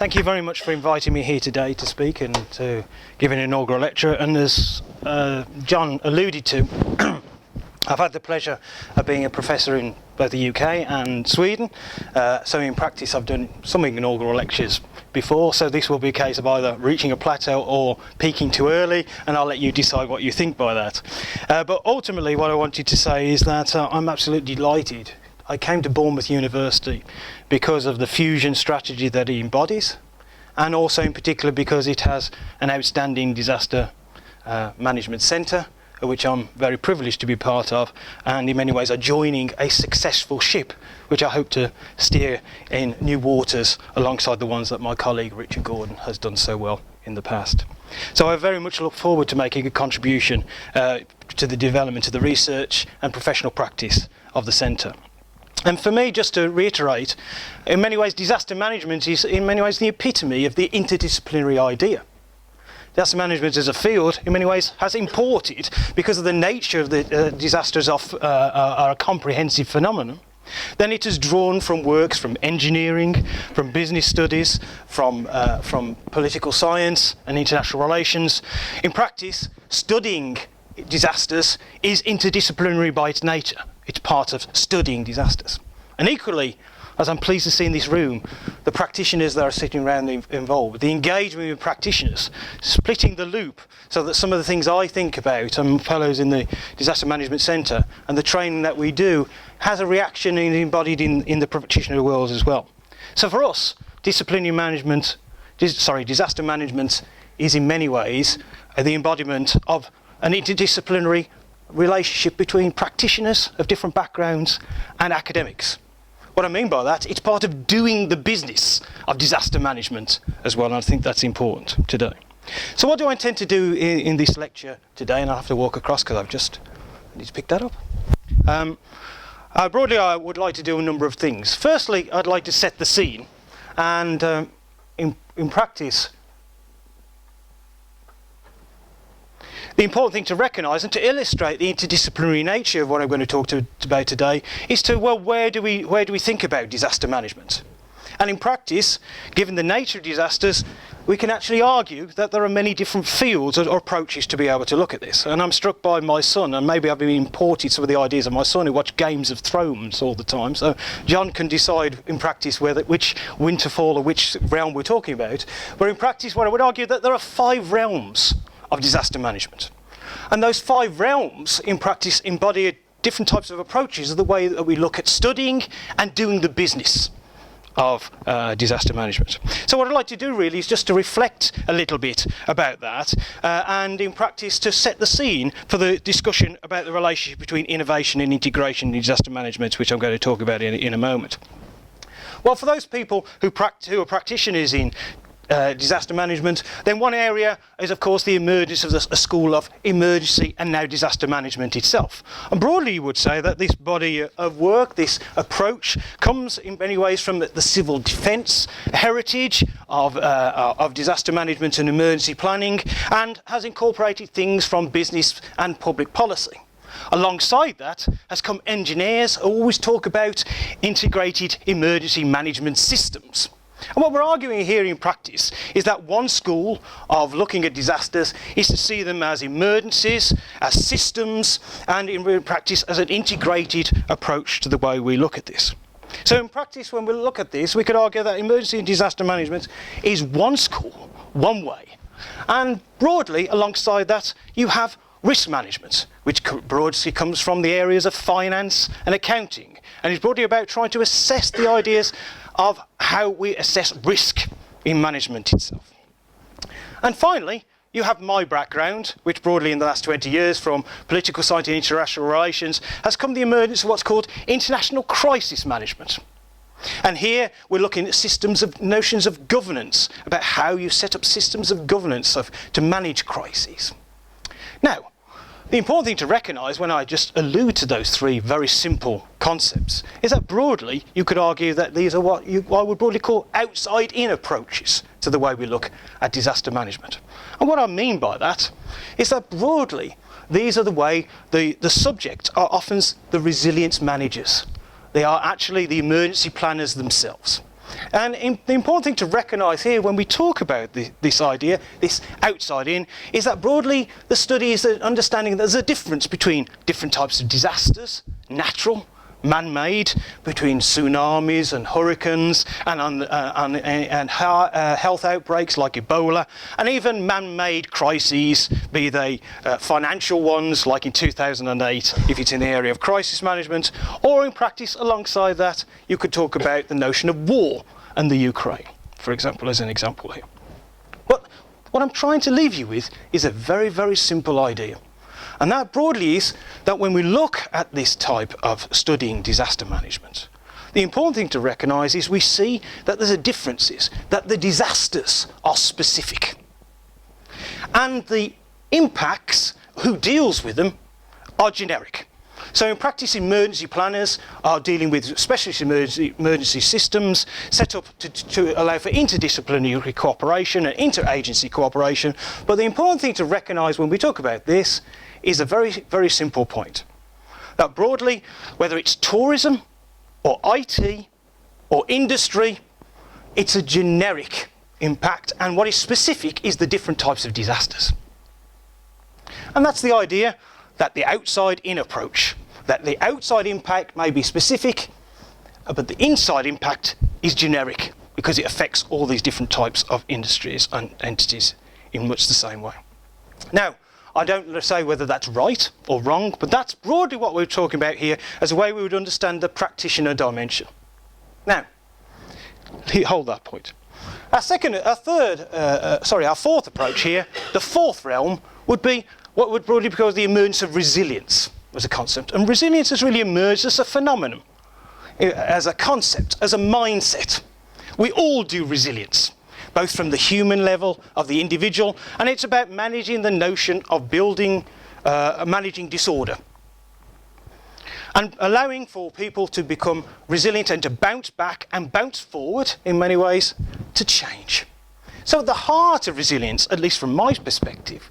Thank you very much for inviting me here today to speak and to give an inaugural lecture. And as John alluded to, I've had the pleasure of being a professor in both the UK and Sweden. So in practice I've done some inaugural lectures before, so this will be a case of either reaching a plateau or peaking too early, and I'll let you decide what you think by that. But ultimately what I wanted to say is that I'm absolutely delighted. I came to Bournemouth University because of the fusion strategy that it embodies, and also in particular because it has an outstanding disaster management centre, which I'm very privileged to be part of, and in many ways are joining a successful ship which I hope to steer in new waters alongside the ones that my colleague Richard Gordon has done so well in the past. So I very much look forward to making a contribution to the development of the research and professional practice of the centre. And for me, just to reiterate, in many ways disaster management is in many ways the epitome of the interdisciplinary idea. Disaster management as a field, in many ways, has imported, because of the nature of the disasters are a comprehensive phenomenon, then it has drawn from works from engineering, from business studies, from political science and international relations. In practice, studying disasters is interdisciplinary by its nature. It's part of studying disasters. And equally, as I'm pleased to see in this room, the practitioners that are sitting around involved, the engagement with practitioners, splitting the loop so that some of the things I think about, and fellows in the Disaster Management Centre, and the training that we do, has a reaction embodied in the practitioner world as well. So for us, disaster management is in many ways the embodiment of an interdisciplinary relationship between practitioners of different backgrounds and academics. What I mean by that, it's part of doing the business of disaster management as well, and I think that's important today. So what do I intend to do in this lecture today? And I'll have to walk across because I need to pick that up. Broadly, I would like to do a number of things. Firstly, I'd like to set the scene, and in practice, the important thing to recognise and to illustrate the interdisciplinary nature of what I'm going to talk about today is to, well, where do we think about disaster management? And in practice, given the nature of disasters, we can actually argue that there are many different fields or approaches to be able to look at this. And I'm struck by my son, and maybe I've been imported some of the ideas of my son who watched Games of Thrones all the time. So John can decide in practice which Winterfall or which realm we're talking about. But in practice, what I would argue that there are 5 realms of disaster management. And those 5 realms in practice embody different types of approaches of the way that we look at studying and doing the business of disaster management. So what I'd like to do really is just to reflect a little bit about that and in practice to set the scene for the discussion about the relationship between innovation and integration in disaster management, which I'm going to talk about in a moment. Well, for those people who are practitioners in disaster management, then one area is of course the emergence of a school of emergency and now disaster management itself. And broadly you would say that this body of work, this approach, comes in many ways from the civil defence heritage of disaster management and emergency planning, and has incorporated things from business and public policy. Alongside that has come engineers who always talk about integrated emergency management systems. And what we're arguing here in practice is that one school of looking at disasters is to see them as emergencies, as systems, and in practice as an integrated approach to the way we look at this. So in practice, when we look at this, we could argue that emergency and disaster management is one school, one way. And broadly, alongside that, you have risk management, which broadly comes from the areas of finance and accounting, and is broadly about trying to assess the ideas of how we assess risk in management itself. And finally, you have my background, which broadly in the last 20 years from political science and international relations has come the emergence of what's called international crisis management. And here we're looking at notions of governance, about how you set up systems of governance to manage crises. Now, the important thing to recognise when I just allude to those 3 very simple concepts is that broadly you could argue that these are what I would broadly call outside-in approaches to the way we look at disaster management. And what I mean by that is that broadly these are the way the subject are often the resilience managers. They are actually the emergency planners themselves. And the important thing to recognise here when we talk about this idea, this outside in, is that broadly the study is an understanding that there's a difference between different types of disasters, natural, man-made, between tsunamis and hurricanes and health outbreaks like Ebola, and even man-made crises, be they financial ones like in 2008 if it's in the area of crisis management, or in practice alongside that you could talk about the notion of war and the Ukraine, for example, as an example here. But what I'm trying to leave you with is a very, very simple idea. And that broadly is that when we look at this type of studying disaster management, the important thing to recognise is we see that there's a differences, that the disasters are specific. And the impacts, who deals with them, are generic. So in practice, emergency planners are dealing with specialist emergency systems set up to allow for interdisciplinary cooperation and interagency cooperation. But the important thing to recognise when we talk about this is a very, very simple point. That broadly, whether it's tourism or IT or industry, it's a generic impact, and what is specific is the different types of disasters. And that's the idea that the outside-in approach, that the outside impact may be specific, but the inside impact is generic because it affects all these different types of industries and entities in much the same way. Now, I don't say whether that's right or wrong, but that's broadly what we're talking about here as a way we would understand the practitioner dimension. Now, hold that point. Our fourth approach here, the fourth realm, would be what would broadly be called the emergence of resilience as a concept. And resilience has really emerged as a phenomenon, as a concept, as a mindset. We all do resilience, both from the human level of the individual, and it's about managing the notion of managing disorder. And allowing for people to become resilient and to bounce back and bounce forward in many ways to change. So at the heart of resilience, at least from my perspective,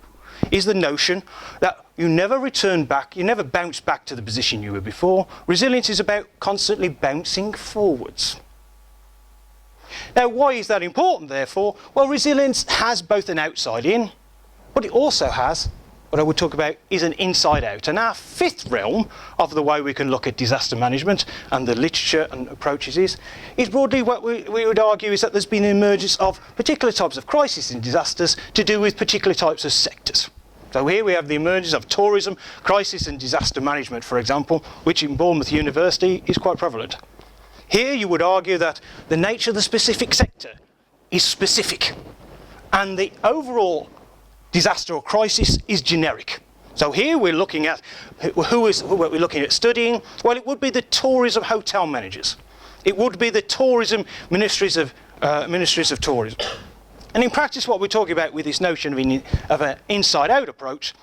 is the notion that you never return back, you never bounce back to the position you were before. Resilience is about constantly bouncing forwards. Now, why is that important, therefore? Well, resilience has both an outside in, but it also has, what I would talk about, is an inside out. And our fifth realm of the way we can look at disaster management and the literature and approaches is broadly what we would argue is that there's been an emergence of particular types of crises and disasters to do with particular types of sectors. So here we have the emergence of tourism, crisis and disaster management, for example, which in Bournemouth University is quite prevalent. Here you would argue that the nature of the specific sector is specific and the overall disaster or crisis is generic. So here we're looking at who we're looking at studying. Well, it would be the tourism hotel managers. It would be the tourism ministries of tourism. And in practice, what we're talking about with this notion of an inside-out approach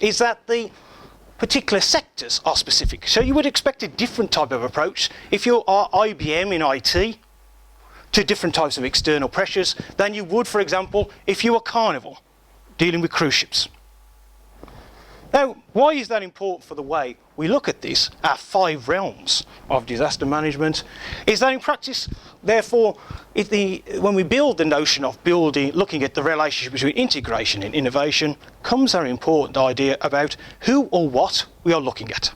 is that the particular sectors are specific. So you would expect a different type of approach if you are IBM in IT to different types of external pressures than you would, for example, if you were Carnival dealing with cruise ships. Now, why is that important for the way we look at this, our 5 realms of disaster management, is that in practice, therefore, when we build the notion of looking at the relationship between integration and innovation, comes our important idea about who or what we are looking at.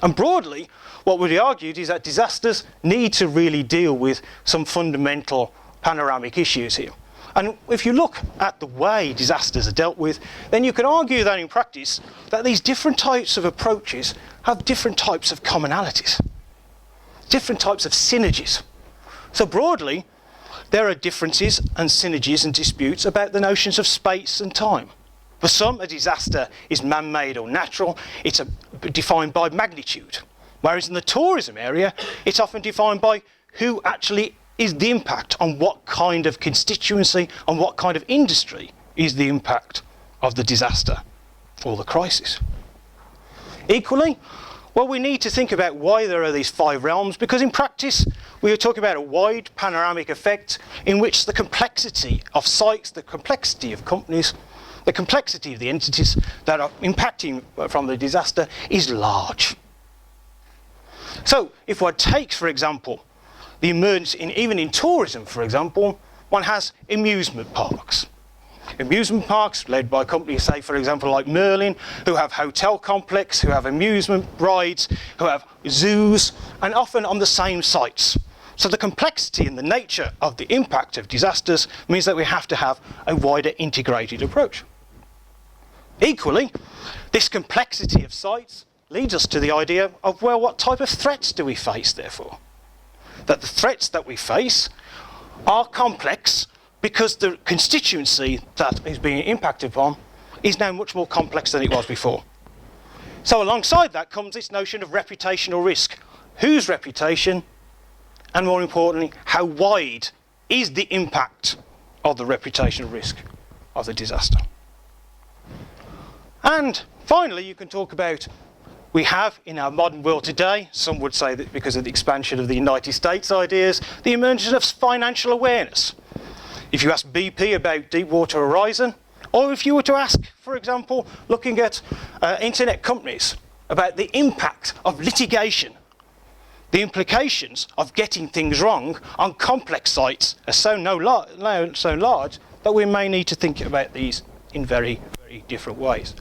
And broadly, what we argued is that disasters need to really deal with some fundamental panoramic issues here. And if you look at the way disasters are dealt with, then you can argue that in practice that these different types of approaches have different types of commonalities, different types of synergies. So broadly, there are differences and synergies and disputes about the notions of space and time. For some, a disaster is man-made or natural. It's defined by magnitude. Whereas in the tourism area, it's often defined by who actually is the impact on what kind of constituency, on what kind of industry is the impact of the disaster or the crisis. Equally, well, we need to think about why there are these 5 realms, because in practice we are talking about a wide panoramic effect in which the complexity of sites, the complexity of companies, the complexity of the entities that are impacting from the disaster is large. So if one takes, for example, the emergence, even in tourism, for example, one has amusement parks. Amusement parks led by companies, say, for example, like Merlin, who have hotel complex, who have amusement rides, who have zoos, and often on the same sites. So the complexity and the nature of the impact of disasters means that we have to have a wider integrated approach. Equally, this complexity of sites leads us to the idea of, well, what type of threats do we face, therefore? That the threats that we face are complex because the constituency that is being impacted upon is now much more complex than it was before. So alongside that comes this notion of reputational risk. Whose reputation, and more importantly, how wide is the impact of the reputational risk of the disaster? And finally, you can talk about, we have in our modern world today, some would say that because of the expansion of the United States ideas, the emergence of financial awareness. If you ask BP about Deepwater Horizon, or if you were to ask, for example, looking at internet companies about the impact of litigation, the implications of getting things wrong on complex sites are so large that we may need to think about these in very, very different ways.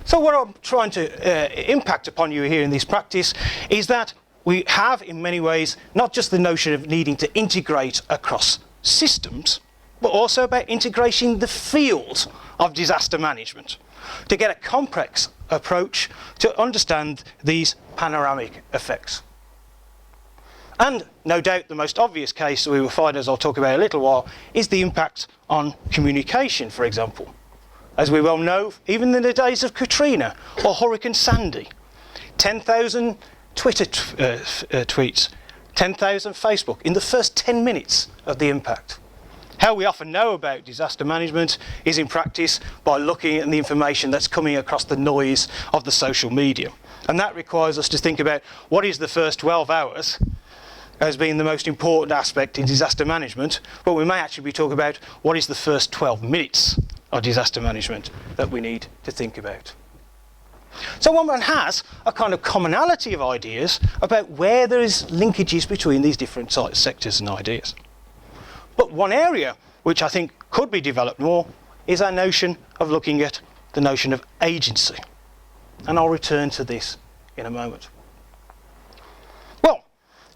So what I'm trying to impact upon you here in this practice is that we have, in many ways, not just the notion of needing to integrate across systems, but also about integrating the field of disaster management to get a complex approach to understand these panoramic effects. And no doubt the most obvious case we will find, as I'll talk about in a little while, is the impact on communication, for example. As we well know, even in the days of Katrina or Hurricane Sandy, 10,000 Twitter tweets, 10,000 Facebook in the first 10 minutes of the impact. How we often know about disaster management is in practice by looking at the information that's coming across the noise of the social media. And that requires us to think about what is the first 12 hours as being the most important aspect in disaster management, but we may actually be talking about what is the first 12 minutes of disaster management that we need to think about. So one has a kind of commonality of ideas about where there is linkages between these different sectors and ideas. But one area which I think could be developed more is our notion of looking at the notion of agency. And I'll return to this in a moment. Well,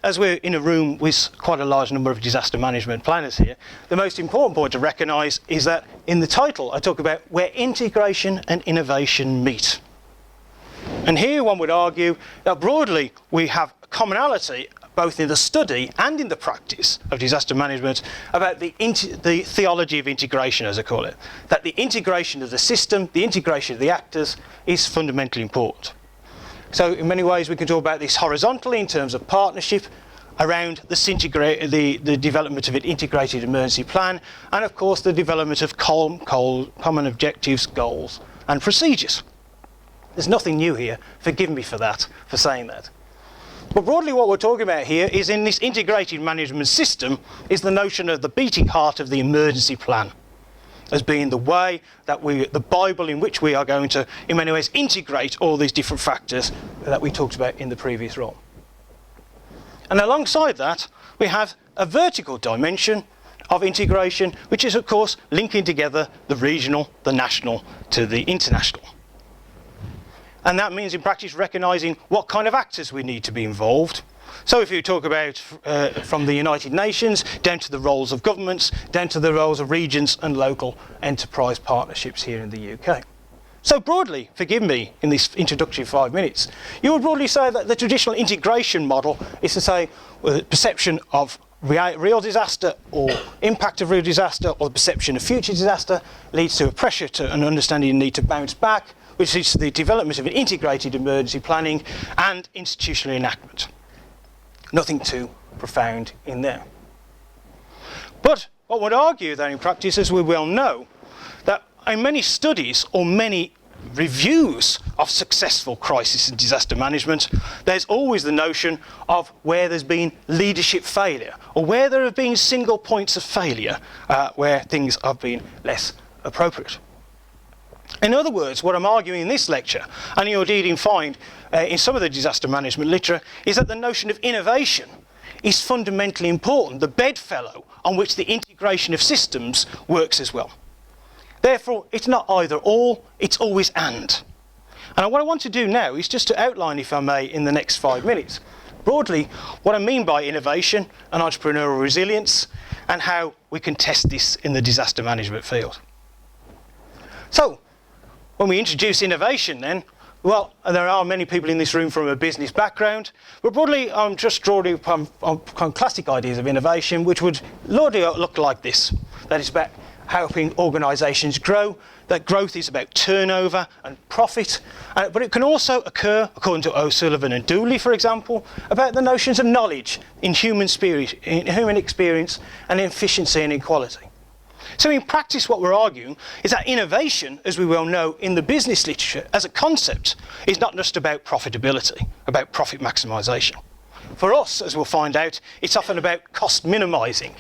as we're in a room with quite a large number of disaster management planners here, the most important point to recognise is that in the title I talk about where integration and innovation meet. And here one would argue that broadly we have commonality both in the study and in the practice of disaster management about the theology of integration, as I call it. That the integration of the system, the integration of the actors is fundamentally important. So in many ways we can talk about this horizontally in terms of partnership around the development of an integrated emergency plan, and of course the development of common objectives, goals and procedures. There's nothing new here, forgive me for saying that. But broadly what we're talking about here is in this integrated management system is the notion of the beating heart of the emergency plan as being the way that the Bible in which we are going to, in many ways, integrate all these different factors that we talked about in the previous role. And alongside that, we have a vertical dimension of integration, which is, of course, linking together the regional, the national to the international. And that means in practice recognising what kind of actors we need to be involved. So if you talk about from the United Nations down to the roles of governments, down to the roles of regions and local enterprise partnerships here in the UK. So broadly, forgive me in this introductory 5 minutes, you would broadly say that the traditional integration model is to say perception of real disaster or impact of real disaster or the perception of future disaster leads to a pressure to an understanding and need to bounce back, which is the development of an integrated emergency planning and institutional enactment. Nothing too profound in there. But what would argue then in practice, as we well know, that in many studies or many reviews of successful crisis and disaster management, there's always the notion of where there's been leadership failure or where there have been single points of failure where things have been less appropriate. In other words, what I'm arguing in this lecture, and you'll indeed find in some of the disaster management literature, is that the notion of innovation is fundamentally important, the bedfellow on which the integration of systems works as well. Therefore, it's not either or, it's always and. And what I want to do now is just to outline, if I may, in the next 5 minutes, broadly what I mean by innovation and entrepreneurial resilience, and how we can test this in the disaster management field. So, when we introduce innovation then, well, there are many people in this room from a business background, but broadly I'm just drawing upon classic ideas of innovation, which would largely look like this. That is about helping organisations grow, that growth is about turnover and profit, but it can also occur, according to O'Sullivan and Dooley, for example, about the notions of knowledge in human experience and efficiency and equality. So in practice what we're arguing is that innovation, as we well know in the business literature as a concept, is not just about profitability, about profit maximisation. For us, as we'll find out, it's often about cost minimising.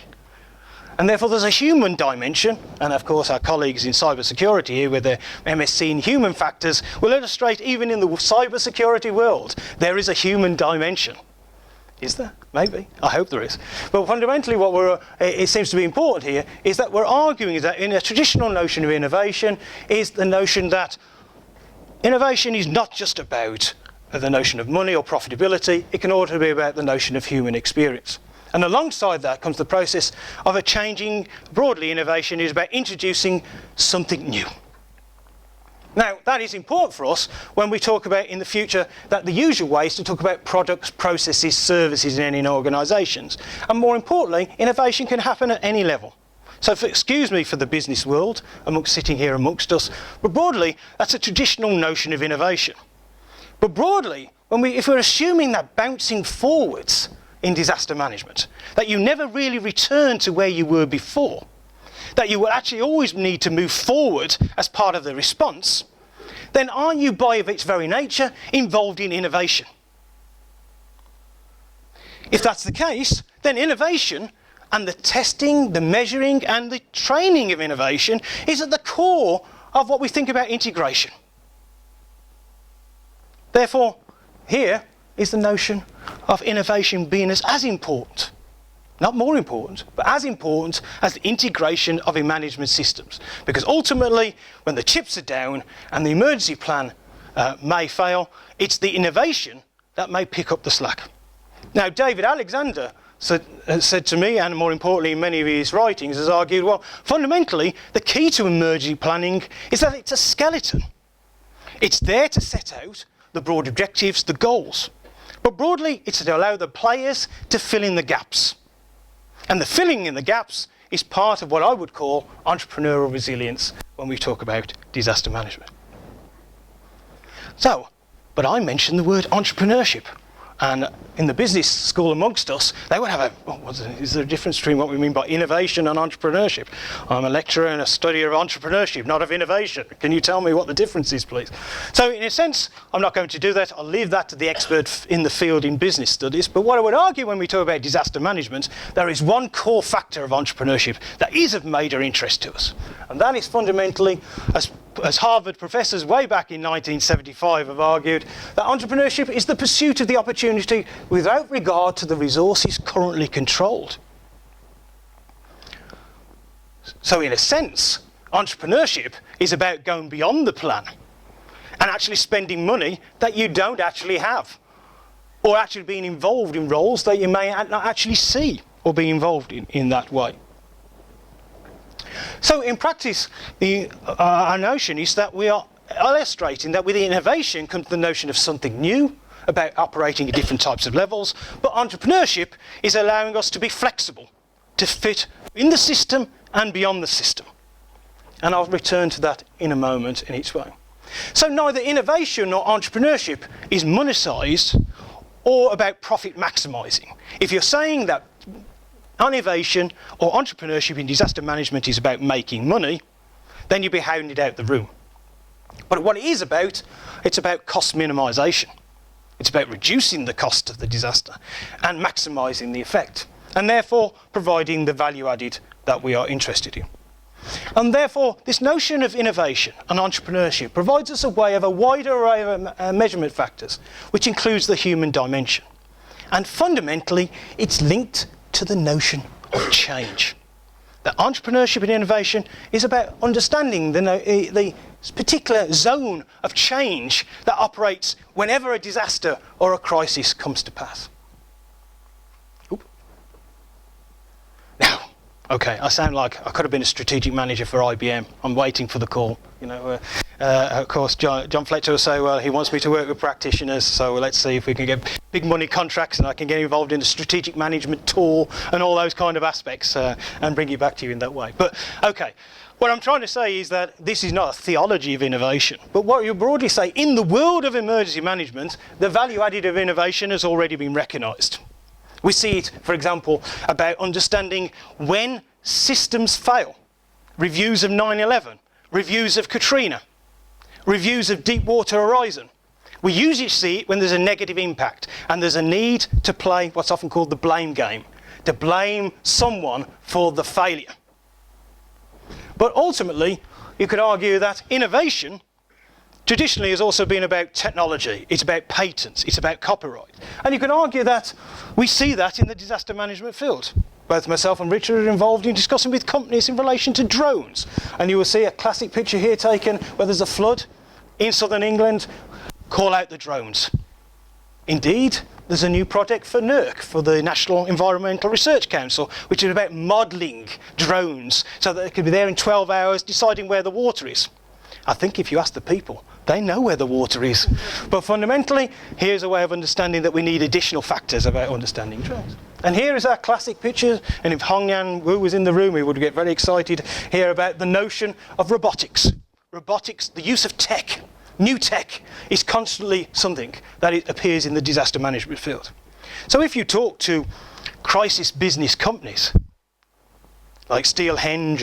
And therefore there's a human dimension, and of course our colleagues in cybersecurity here with their MSc in human factors will illustrate even in the cybersecurity world there is a human dimension. Is there? Maybe. I hope there is. But fundamentally what it seems to be important here is that we're arguing that in a traditional notion of innovation is the notion that innovation is not just about the notion of money or profitability, it can also be about the notion of human experience. And alongside that comes the process of a changing, broadly innovation is about introducing something new. Now, that is important for us when we talk about in the future that the usual way is to talk about products, processes, services in any organisations. And more importantly, innovation can happen at any level. So excuse me for the business world, sitting here amongst us, but broadly, that's a traditional notion of innovation. But broadly, if we're assuming that bouncing forwards in disaster management, that you never really return to where you were before, that you will actually always need to move forward as part of the response, then are you by its very nature involved in innovation? If that's the case, then innovation and the testing, the measuring and the training of innovation is at the core of what we think about integration. Therefore, here is the notion of innovation being as important, not more important, but as important as the integration of management systems. Because ultimately, when the chips are down and the emergency plan may fail, it's the innovation that may pick up the slack. Now, David Alexander said to me, and more importantly in many of his writings, has argued, well, fundamentally, the key to emergency planning is that it's a skeleton. It's there to set out the broad objectives, the goals. But broadly, it's to allow the players to fill in the gaps. And the filling in the gaps is part of what I would call entrepreneurial resilience when we talk about disaster management. So, but I mentioned the word entrepreneurship. And in the business school amongst us, they would have is there a difference between what we mean by innovation and entrepreneurship? I'm a lecturer and a studier of entrepreneurship, not of innovation. Can you tell me what the difference is, please? So in a sense, I'm not going to do that. I'll leave that to the expert in the field in business studies. But what I would argue when we talk about disaster management, there is one core factor of entrepreneurship that is of major interest to us. And that is fundamentally, as Harvard professors way back in 1975 have argued, that entrepreneurship is the pursuit of the opportunity without regard to the resources currently controlled. So in a sense, entrepreneurship is about going beyond the plan and actually spending money that you don't actually have, or actually being involved in roles that you may not actually see or be involved in that way. So in practice, our notion is that we are illustrating that with innovation comes the notion of something new, about operating at different types of levels, but entrepreneurship is allowing us to be flexible, to fit in the system and beyond the system. And I'll return to that in a moment in each way. So neither innovation nor entrepreneurship is monetised or about profit maximising. If you're saying that innovation or entrepreneurship in disaster management is about making money, then you'll be hounded out the room. But what it is about, it's about cost minimisation. It's about reducing the cost of the disaster and maximising the effect, and therefore providing the value added that we are interested in. And therefore, this notion of innovation and entrepreneurship provides us a way of a wider array of measurement factors, which includes the human dimension. And fundamentally, it's linked to the notion of change. That entrepreneurship and innovation is about understanding the particular zone of change that operates whenever a disaster or a crisis comes to pass. Now, okay, I sound like I could have been a strategic manager for IBM. I'm waiting for the call. Of course, John Fletcher will say, well, he wants me to work with practitioners, so let's see if we can get big money contracts and I can get involved in a strategic management tool and all those kind of aspects and bring it back to you in that way. But, okay, what I'm trying to say is that this is not a theology of innovation, but what you broadly say, in the world of emergency management, the value added of innovation has already been recognised. We see it, for example, about understanding when systems fail. Reviews of 9/11, reviews of Katrina, reviews of Deepwater Horizon. We usually see it when there's a negative impact and there's a need to play what's often called the blame game, to blame someone for the failure. But ultimately, you could argue that innovation traditionally has also been about technology, it's about patents, it's about copyright. And you can argue that we see that in the disaster management field. Both myself and Richard are involved in discussing with companies in relation to drones. And you will see a classic picture here taken where there's a flood in southern England. Call out the drones. Indeed, there's a new project for NERC, for the National Environmental Research Council, which is about modelling drones so that they could be there in 12 hours deciding where the water is. I think if you ask the people, they know where the water is. But fundamentally, here's a way of understanding that we need additional factors about understanding drones. And here is our classic picture, and if Hong Yan Wu was in the room, he would get very excited here about the notion of robotics. Robotics, the use of tech, new tech, is constantly something that it appears in the disaster management field. So if you talk to crisis business companies, like Steelhenge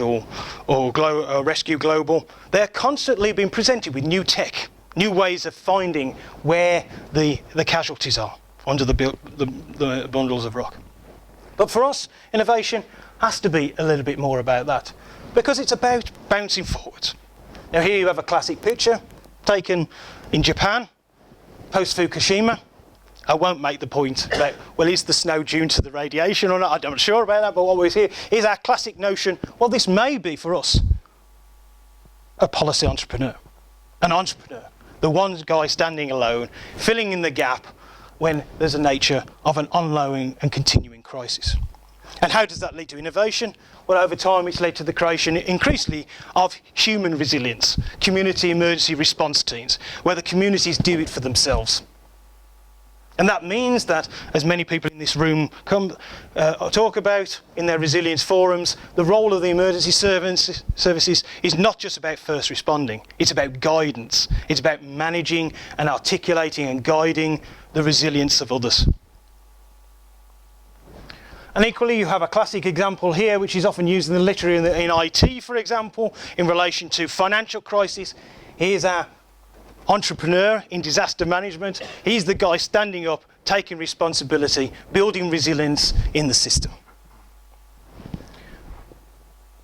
or Rescue Global, they're constantly being presented with new tech, new ways of finding where the casualties are under the bundles of rock. But for us, innovation has to be a little bit more about that, because it's about bouncing forwards. Now here you have a classic picture taken in Japan, post-Fukushima. I won't make the point about, well, is the snow due to the radiation or not? I'm not sure about that, but what we see here is our classic notion, well, this may be for us a policy entrepreneur, an entrepreneur, the one guy standing alone, filling in the gap when there's a nature of an ongoing and continuing crisis. And how does that lead to innovation? Well, over time, it's led to the creation increasingly of human resilience, community emergency response teams, where the communities do it for themselves. And that means that, as many people in this room talk about in their resilience forums, the role of the emergency services is not just about first responding, it's about guidance. It's about managing and articulating and guiding the resilience of others. And equally, you have a classic example here, which is often used in the literature in IT, for example, in relation to financial crisis. Here's our entrepreneur in disaster management. He's the guy standing up, taking responsibility, building resilience in the system.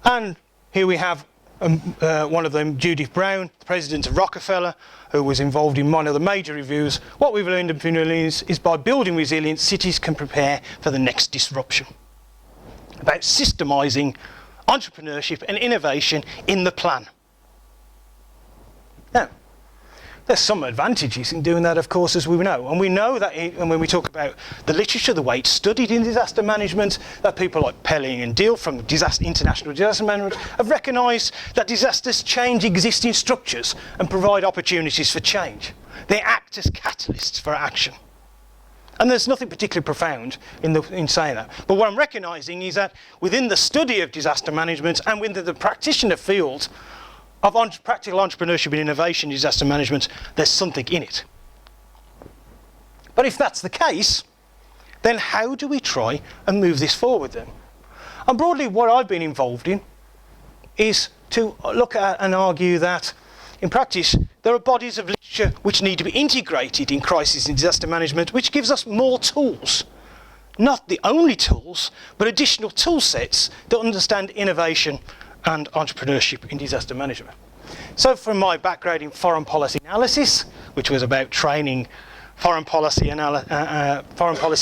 And here we have one of them, Judith Brown, the president of Rockefeller, who was involved in one of the major reviews. What we've learned is by building resilience, cities can prepare for the next disruption. About systemising entrepreneurship and innovation in the plan. Now, there's some advantages in doing that, of course, as we know. And we know that and when we talk about the literature, the way it's studied in disaster management, that people like Pelling and Deal from International Disaster Management have recognised that disasters change existing structures and provide opportunities for change. They act as catalysts for action. And there's nothing particularly profound in saying that. But what I'm recognising is that within the study of disaster management and within the practitioner field of practical entrepreneurship and innovation in disaster management, there's something in it. But if that's the case, then how do we try and move this forward then? And broadly, what I've been involved in is to look at and argue that in practice, there are bodies of literature which need to be integrated in crisis and disaster management, which gives us more tools. Not the only tools, but additional tool sets to understand innovation and entrepreneurship in disaster management. So from my background in foreign policy analysis, which was about training foreign policy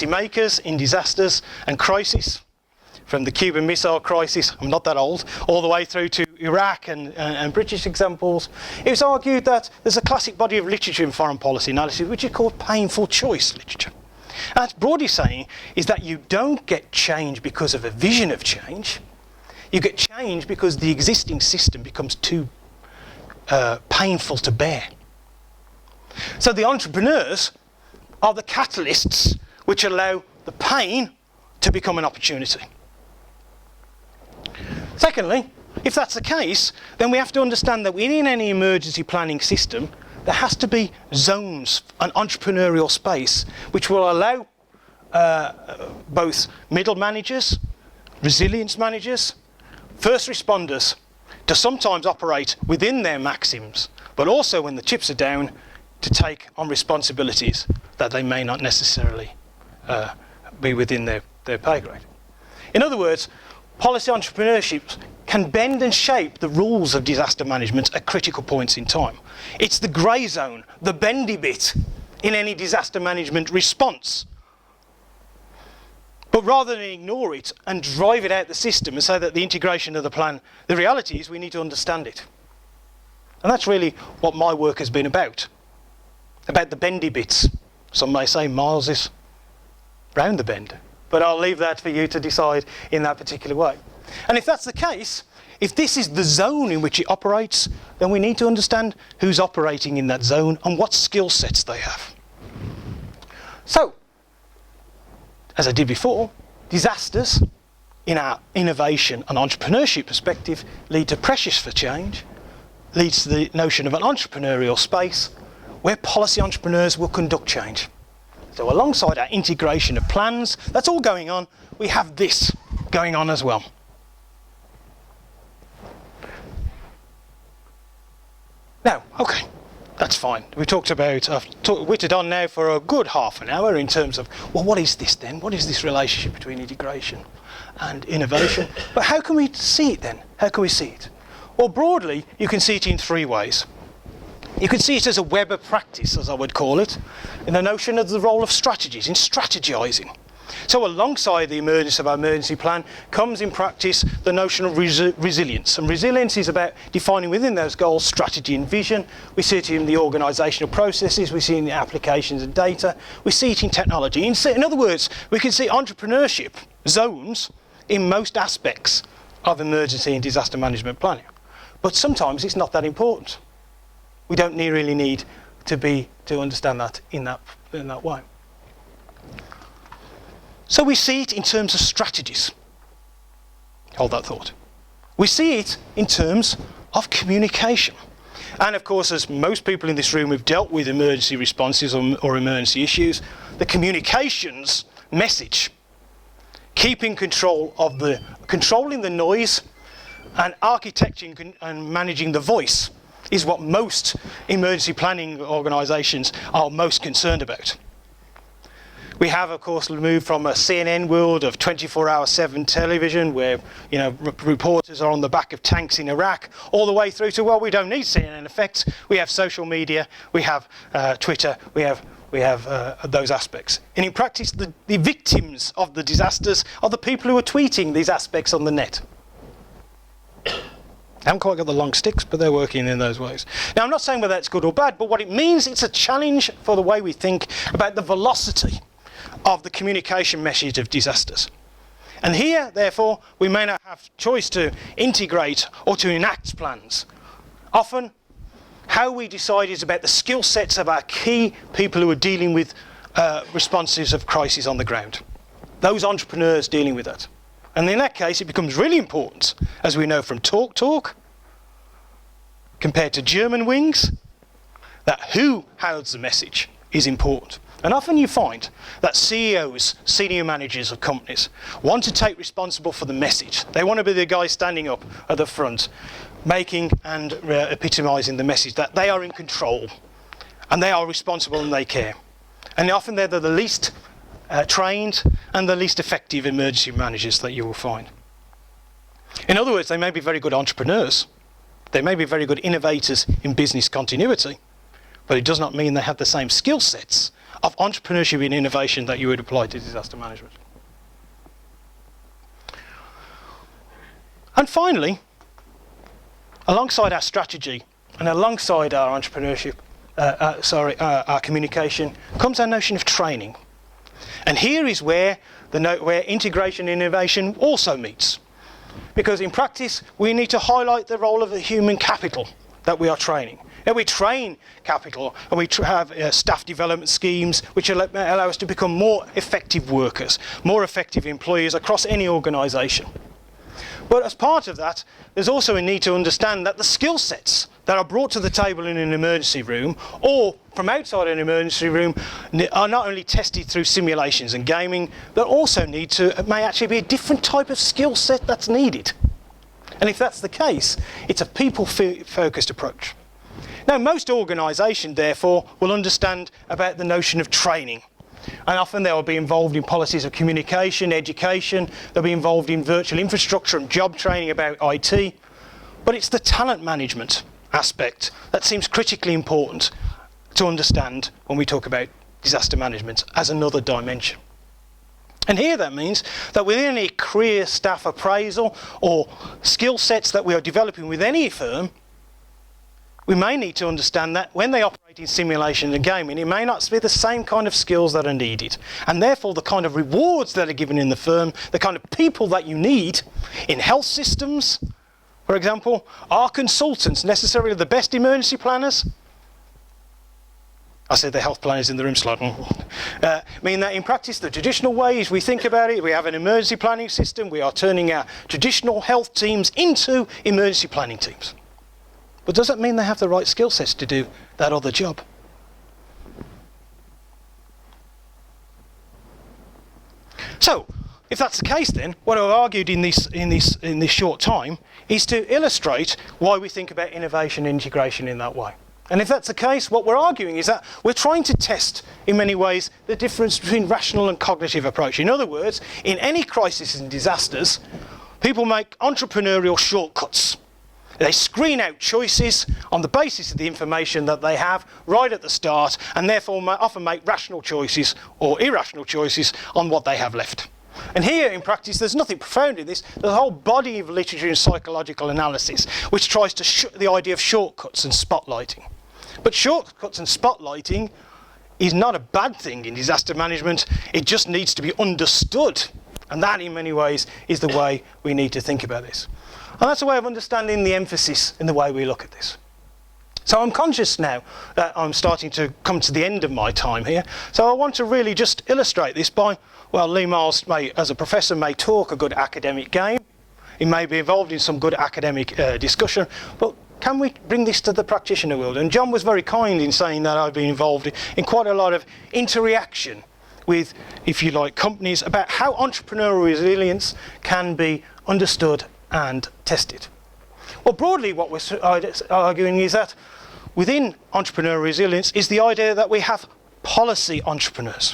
makers in disasters and crisis, from the Cuban Missile Crisis, I'm not that old, all the way through to Iraq and British examples, it was argued that there's a classic body of literature in foreign policy analysis which is called painful choice literature. And that's broadly saying is that you don't get change because of a vision of change, you get change because the existing system becomes too painful to bear. So the entrepreneurs are the catalysts which allow the pain to become an opportunity. Secondly, if that's the case, then we have to understand that within any emergency planning system, there has to be zones, an entrepreneurial space, which will allow both middle managers, resilience managers, first responders to sometimes operate within their maxims, but also when the chips are down, to take on responsibilities that they may not necessarily be within their pay grade. In other words, policy entrepreneurship can bend and shape the rules of disaster management at critical points in time. It's the grey zone, the bendy bit in any disaster management response. But rather than ignore it and drive it out the system and say that the integration of the plan, the reality is we need to understand it. And that's really what my work has been about the bendy bits. Some may say miles is round the bend, but I'll leave that for you to decide in that particular way. And if that's the case, if this is the zone in which it operates, then we need to understand who's operating in that zone and what skill sets they have. So, as I did before, disasters in our innovation and entrepreneurship perspective lead to pressures for change, leads to the notion of an entrepreneurial space where policy entrepreneurs will conduct change. So alongside our integration of plans, that's all going on, we have this going on as well. Now, okay, that's fine. We talked about, I've whittled on now for a good half an hour in terms of, well, what is this then? What is this relationship between integration and innovation? But how can we see it then? How can we see it? Well, broadly, you can see it in three ways. You can see it as a web of practice, as I would call it, in the notion of the role of strategies, in strategizing. So alongside the emergence of our emergency plan comes in practice the notion of resilience. And resilience is about defining within those goals strategy and vision. We see it in the organisational processes, we see it in the applications of data, we see it in technology. In other words, we can see entrepreneurship zones in most aspects of emergency and disaster management planning. But sometimes it's not that important. We don't really need to understand that in that way. So we see it in terms of strategies. Hold that thought. We see it in terms of communication. And of course, as most people in this room have dealt with emergency responses or emergency issues, the communications message, keeping control of controlling the noise and architecting and managing the voice is what most emergency planning organisations are most concerned about. We have, of course, moved from a CNN world of 24/7 television where, reporters are on the back of tanks in Iraq, all the way through to, well, we don't need CNN effects. We have social media, we have Twitter, we have those aspects. And in practice, the victims of the disasters are the people who are tweeting these aspects on the net. I haven't quite got the long sticks, but they're working in those ways. Now, I'm not saying whether that's good or bad, but what it means, it's a challenge for the way we think about the velocity of the communication message of disasters. And here, therefore, we may not have choice to integrate or to enact plans. Often, how we decide is about the skill sets of our key people who are dealing with responses of crisis on the ground. Those entrepreneurs dealing with that. And in that case, it becomes really important, as we know from Talk, compared to German wings, that who holds the message is important. And often you find that CEOs, senior managers of companies, want to take responsible for the message. They want to be the guy standing up at the front, making and epitomising the message that they are in control, and they are responsible and they care. And often they're the least trained and the least effective emergency managers that you will find. In other words, they may be very good entrepreneurs, they may be very good innovators in business continuity, but it does not mean they have the same skill sets of entrepreneurship and innovation that you would apply to disaster management. And finally, alongside our strategy and alongside our entrepreneurship, our communication, comes our notion of training. And here is where integration and innovation also meets. Because in practice, we need to highlight the role of the human capital that we are training. And we train capital, and we have staff development schemes which allow us to become more effective workers, more effective employees across any organisation. But as part of that, there's also a need to understand that the skill sets that are brought to the table in an emergency room or from outside an emergency room are not only tested through simulations and gaming, but also may actually be a different type of skill set that's needed. And if that's the case, it's a people-focused approach. Now, most organisations, therefore, will understand about the notion of training. And often they'll be involved in policies of communication, education, they'll be involved in virtual infrastructure and job training about IT. But it's the talent management aspect that seems critically important to understand when we talk about disaster management as another dimension. And here that means that within any career staff appraisal or skill sets that we are developing with any firm, we may need to understand that when they operate in simulation and gaming, it may not be the same kind of skills that are needed. And therefore, the kind of rewards that are given in the firm, the kind of people that you need in health systems, for example, are consultants necessarily the best emergency planners? I said the health planners in the room slot. Mean that in practice, the traditional ways we think about it, we have an emergency planning system, we are turning our traditional health teams into emergency planning teams. But does that mean they have the right skill sets to do that other job? So, if that's the case, then what I've argued in this short time is to illustrate why we think about innovation and integration in that way. And if that's the case, what we're arguing is that we're trying to test, in many ways, the difference between rational and cognitive approach. In other words, in any crisis and disasters, people make entrepreneurial shortcuts. They screen out choices on the basis of the information that they have right at the start, and therefore often make rational choices or irrational choices on what they have left. And here in practice there's nothing profound in this. There's a whole body of literature in psychological analysis which tries to the idea of shortcuts and spotlighting. But shortcuts and spotlighting is not a bad thing in disaster management, it just needs to be understood. And that in many ways is the way we need to think about this. And that's a way of understanding the emphasis in the way we look at this. So I'm conscious now that I'm starting to come to the end of my time here. So I want to really just illustrate this by, well, Lee Miles, as a professor, may talk a good academic game. He may be involved in some good academic discussion. But can we bring this to the practitioner world? And John was very kind in saying that I've been involved in quite a lot of interaction with, if you like, companies about how entrepreneurial resilience can be understood and tested. Well, broadly what we're arguing is that within entrepreneurial resilience is the idea that we have policy entrepreneurs.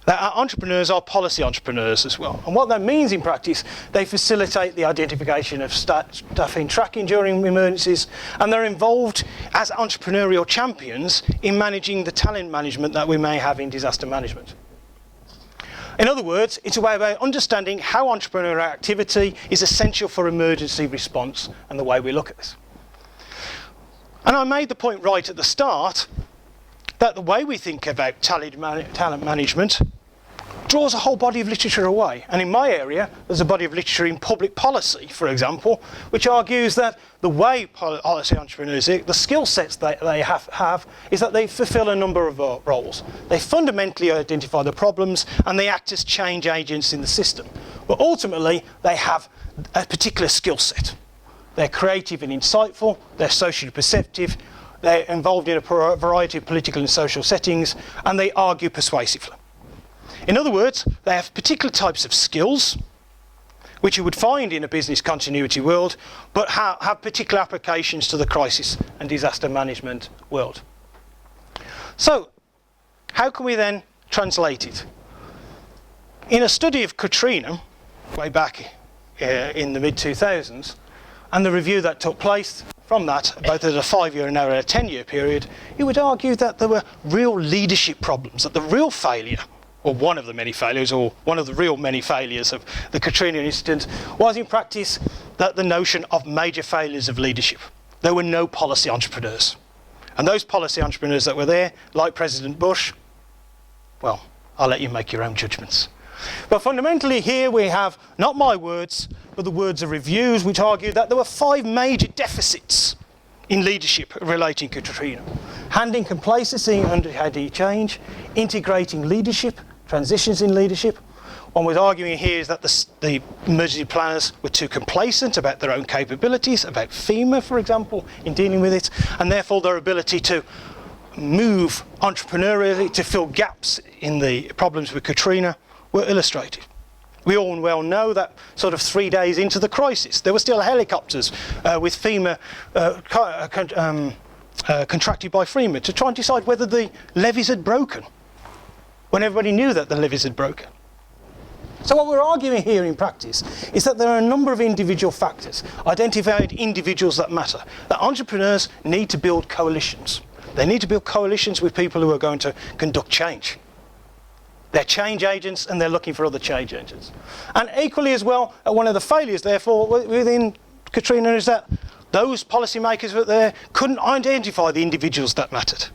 That our entrepreneurs are policy entrepreneurs as well. And what that means in practice, they facilitate the identification of staff in tracking during emergencies, and they're involved as entrepreneurial champions in managing the talent management that we may have in disaster management. In other words, it's a way about understanding how entrepreneurial activity is essential for emergency response and the way we look at this. And I made the point right at the start that the way we think about talent management draws a whole body of literature away. And in my area, there's a body of literature in public policy, for example, which argues that the way policy entrepreneurs, the skill sets that they have is that they fulfill a number of roles. They fundamentally identify the problems and they act as change agents in the system. But ultimately, they have a particular skill set. They're creative and insightful, they're socially perceptive, they're involved in a variety of political and social settings, and they argue persuasively. In other words, they have particular types of skills, which you would find in a business continuity world, but have particular applications to the crisis and disaster management world. So, how can we then translate it? In a study of Katrina, way back in the mid-2000s, and the review that took place from that, both at a 5-year and now at a 10-year period, it would argue that there were real leadership problems, that the real failure, or one of the many failures, or one of the real many failures of the Katrina incident, was in practice that the notion of major failures of leadership. There were no policy entrepreneurs. And those policy entrepreneurs that were there, like President Bush, well, I'll let you make your own judgments. But fundamentally here we have, not my words, but the words of reviews, which argue that there were 5 major deficits in leadership relating to Katrina. Handling complacency under heady change, integrating leadership, transitions in leadership. One was arguing here is that the emergency planners were too complacent about their own capabilities, about FEMA, for example, in dealing with it, and therefore their ability to move entrepreneurially to fill gaps in the problems with Katrina were illustrated. We all well know that sort of 3 days into the crisis, there were still helicopters with FEMA contracted by FEMA to try and decide whether the levees had broken, when everybody knew that the levees had broken. So what we're arguing here in practice is that there are a number of individual factors, identified individuals that matter, that entrepreneurs need to build coalitions. They need to build coalitions with people who are going to conduct change. They're change agents and they're looking for other change agents. And equally as well, one of the failures therefore within Katrina is that those policymakers that were there couldn't identify the individuals that mattered.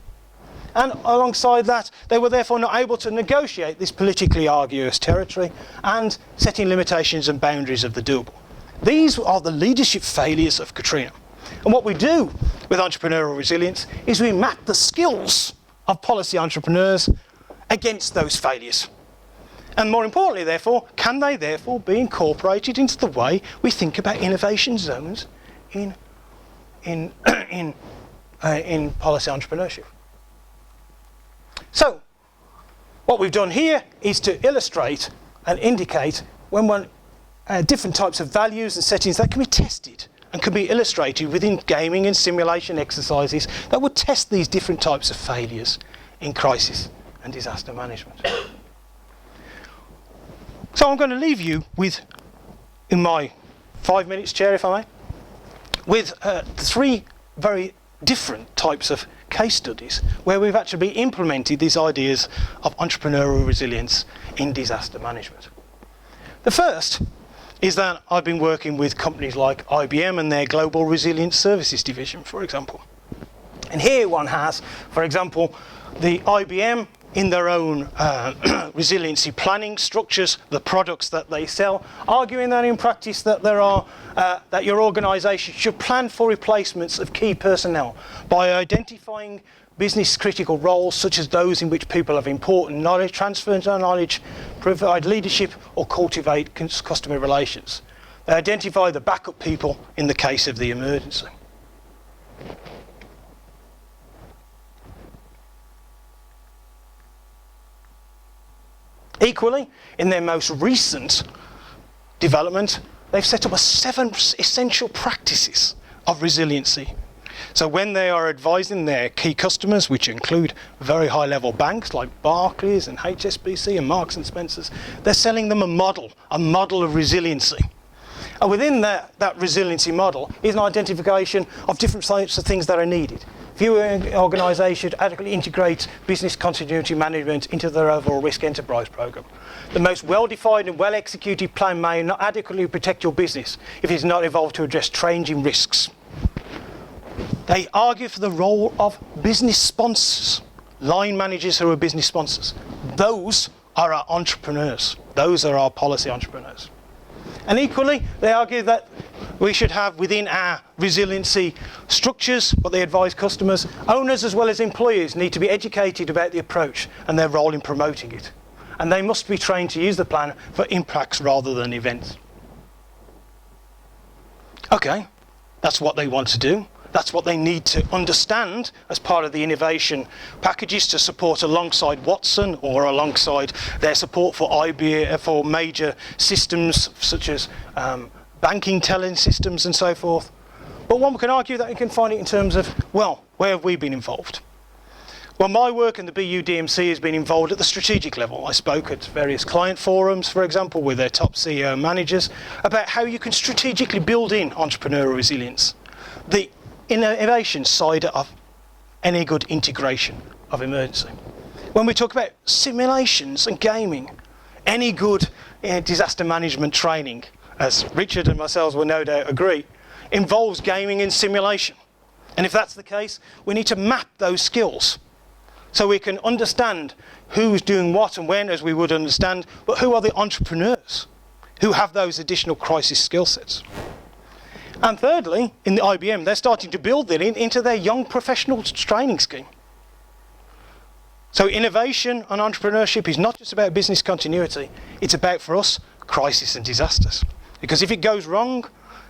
And alongside that, they were therefore not able to negotiate this politically arduous territory and setting limitations and boundaries of the doable. These are the leadership failures of Katrina. And what we do with entrepreneurial resilience is we map the skills of policy entrepreneurs against those failures. And more importantly, therefore, can they therefore be incorporated into the way we think about innovation zones in policy entrepreneurship? So, what we've done here is to illustrate and indicate when one different types of values and settings that can be tested and can be illustrated within gaming and simulation exercises that would test these different types of failures in crisis and disaster management. So I'm going to leave you with, in my 5 minutes, Chair, if I may, with 3 very different types of case studies where we've actually implemented these ideas of entrepreneurial resilience in disaster management. The first is that I've been working with companies like IBM and their Global Resiliency Services division, for example. And here one has, for example, the IBM in their own resiliency planning structures, the products that they sell, arguing that in practice that that your organisation should plan for replacements of key personnel by identifying business critical roles such as those in which people have important knowledge, transfer knowledge, provide leadership or cultivate customer relations. They identify the backup people in the case of the emergency. Equally, in their most recent development, they've set up 7 essential practices of resiliency. So when they are advising their key customers, which include very high-level banks like Barclays and HSBC and Marks and Spencers, they're selling them a model of resiliency. And within that resiliency model is an identification of different types of things that are needed. Few organisations should adequately integrate business continuity management into their overall risk enterprise programme. The most well-defined and well-executed plan may not adequately protect your business if it is not evolved to address changing risks. They argue for the role of business sponsors, line managers who are business sponsors. Those are our entrepreneurs. Those are our policy entrepreneurs. And equally, they argue that we should have within our resiliency structures, what they advise customers, owners as well as employees need to be educated about the approach and their role in promoting it. And they must be trained to use the plan for impacts rather than events. Okay, that's what they want to do. That's what they need to understand as part of the innovation packages to support alongside Watson or alongside their support for IBM, for major systems such as banking telling systems and so forth. But one can argue that you can find it in terms of, well, where have we been involved? Well, my work in the BUDMC has been involved at the strategic level. I spoke at various client forums, for example, with their top CEO managers, about how you can strategically build in entrepreneurial resilience, the innovation side of any good integration of emergency. When we talk about simulations and gaming, any good disaster management training, as Richard and myself will no doubt agree, involves gaming and simulation. And if that's the case, we need to map those skills so we can understand who's doing what and when, as we would understand, but who are the entrepreneurs who have those additional crisis skill sets. And thirdly, in the IBM, they're starting to build that into their young professionals training scheme. So innovation and entrepreneurship is not just about business continuity, it's about, for us, crisis and disasters. Because if it goes wrong,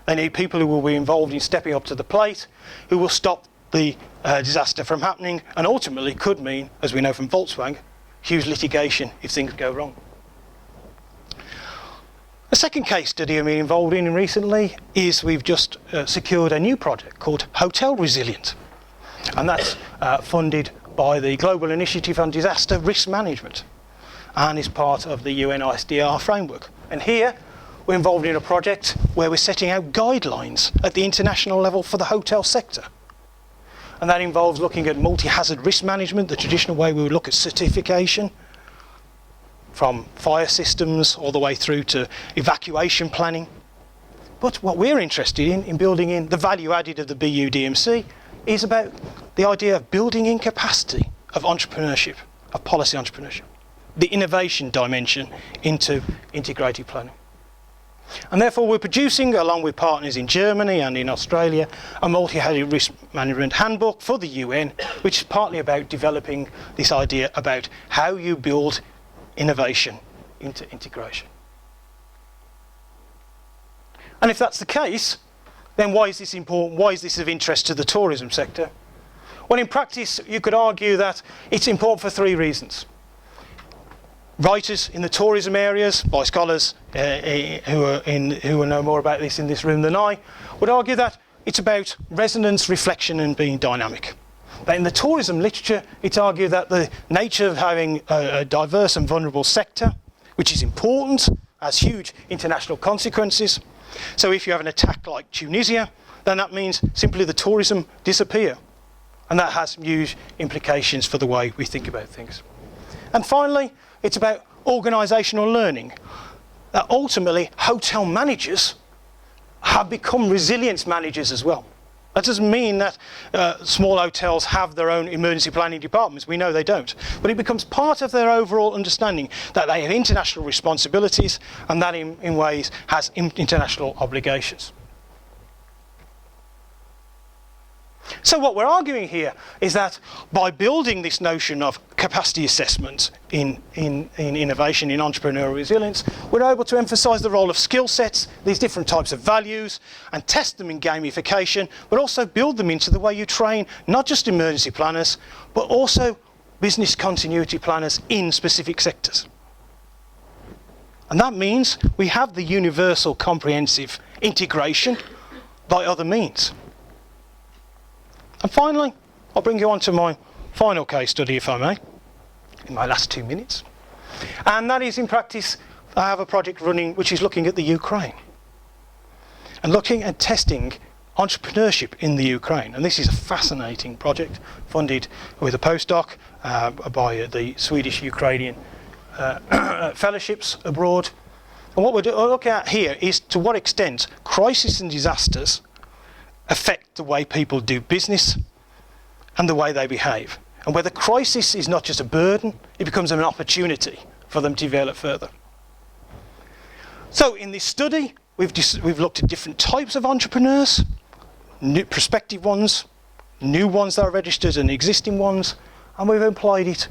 they need people who will be involved in stepping up to the plate, who will stop the disaster from happening, and ultimately could mean, as we know from Volkswagen, huge litigation if things go wrong. The second case study I've been involved in recently is we've just secured a new project called Hotel Resilient, and that's funded by the Global Initiative on Disaster Risk Management and is part of the UN ISDR framework. And here we're involved in a project where we're setting out guidelines at the international level for the hotel sector. And that involves looking at multi-hazard risk management, the traditional way we would look at certification, from fire systems all the way through to evacuation planning. But what we're interested in building in the value added of the BUDMC, is about the idea of building in capacity of entrepreneurship, of policy entrepreneurship, the innovation dimension into integrated planning. And therefore we're producing, along with partners in Germany and in Australia, a multi-hazard risk management handbook for the UN, which is partly about developing this idea about how you build innovation into integration. And if that's the case, then why is this important? Why is this of interest to the tourism sector? Well, in practice, you could argue that it's important for three reasons. Writers in the tourism areas, by scholars who know more about this in this room than I, would argue that it's about resonance, reflection and being dynamic. But in the tourism literature, it's argued that the nature of having a diverse and vulnerable sector, which is important, has huge international consequences. So if you have an attack like Tunisia, then that means simply the tourism disappear. And that has huge implications for the way we think about things. And finally, it's about organisational learning. That ultimately, hotel managers have become resilience managers as well. That doesn't mean that small hotels have their own emergency planning departments. We know they don't. But it becomes part of their overall understanding that they have international responsibilities and that in ways has international obligations. So what we're arguing here is that by building this notion of capacity assessment in innovation, in entrepreneurial resilience, we're able to emphasise the role of skill sets, these different types of values, and test them in gamification, but also build them into the way you train not just emergency planners, but also business continuity planners in specific sectors. And that means we have the universal comprehensive integration by other means. And finally, I'll bring you on to my final case study, if I may, in my last 2 minutes. And that is, in practice, I have a project running which is looking at the Ukraine and looking at testing entrepreneurship in the Ukraine. And this is a fascinating project funded with a postdoc by the Swedish-Ukrainian fellowships abroad. And what we're looking at here is to what extent crisis and disasters affect the way people do business and the way they behave. And whether crisis is not just a burden, it becomes an opportunity for them to develop further. So in this study, we've looked at different types of entrepreneurs, new prospective ones, new ones that are registered and existing ones, and we've applied it.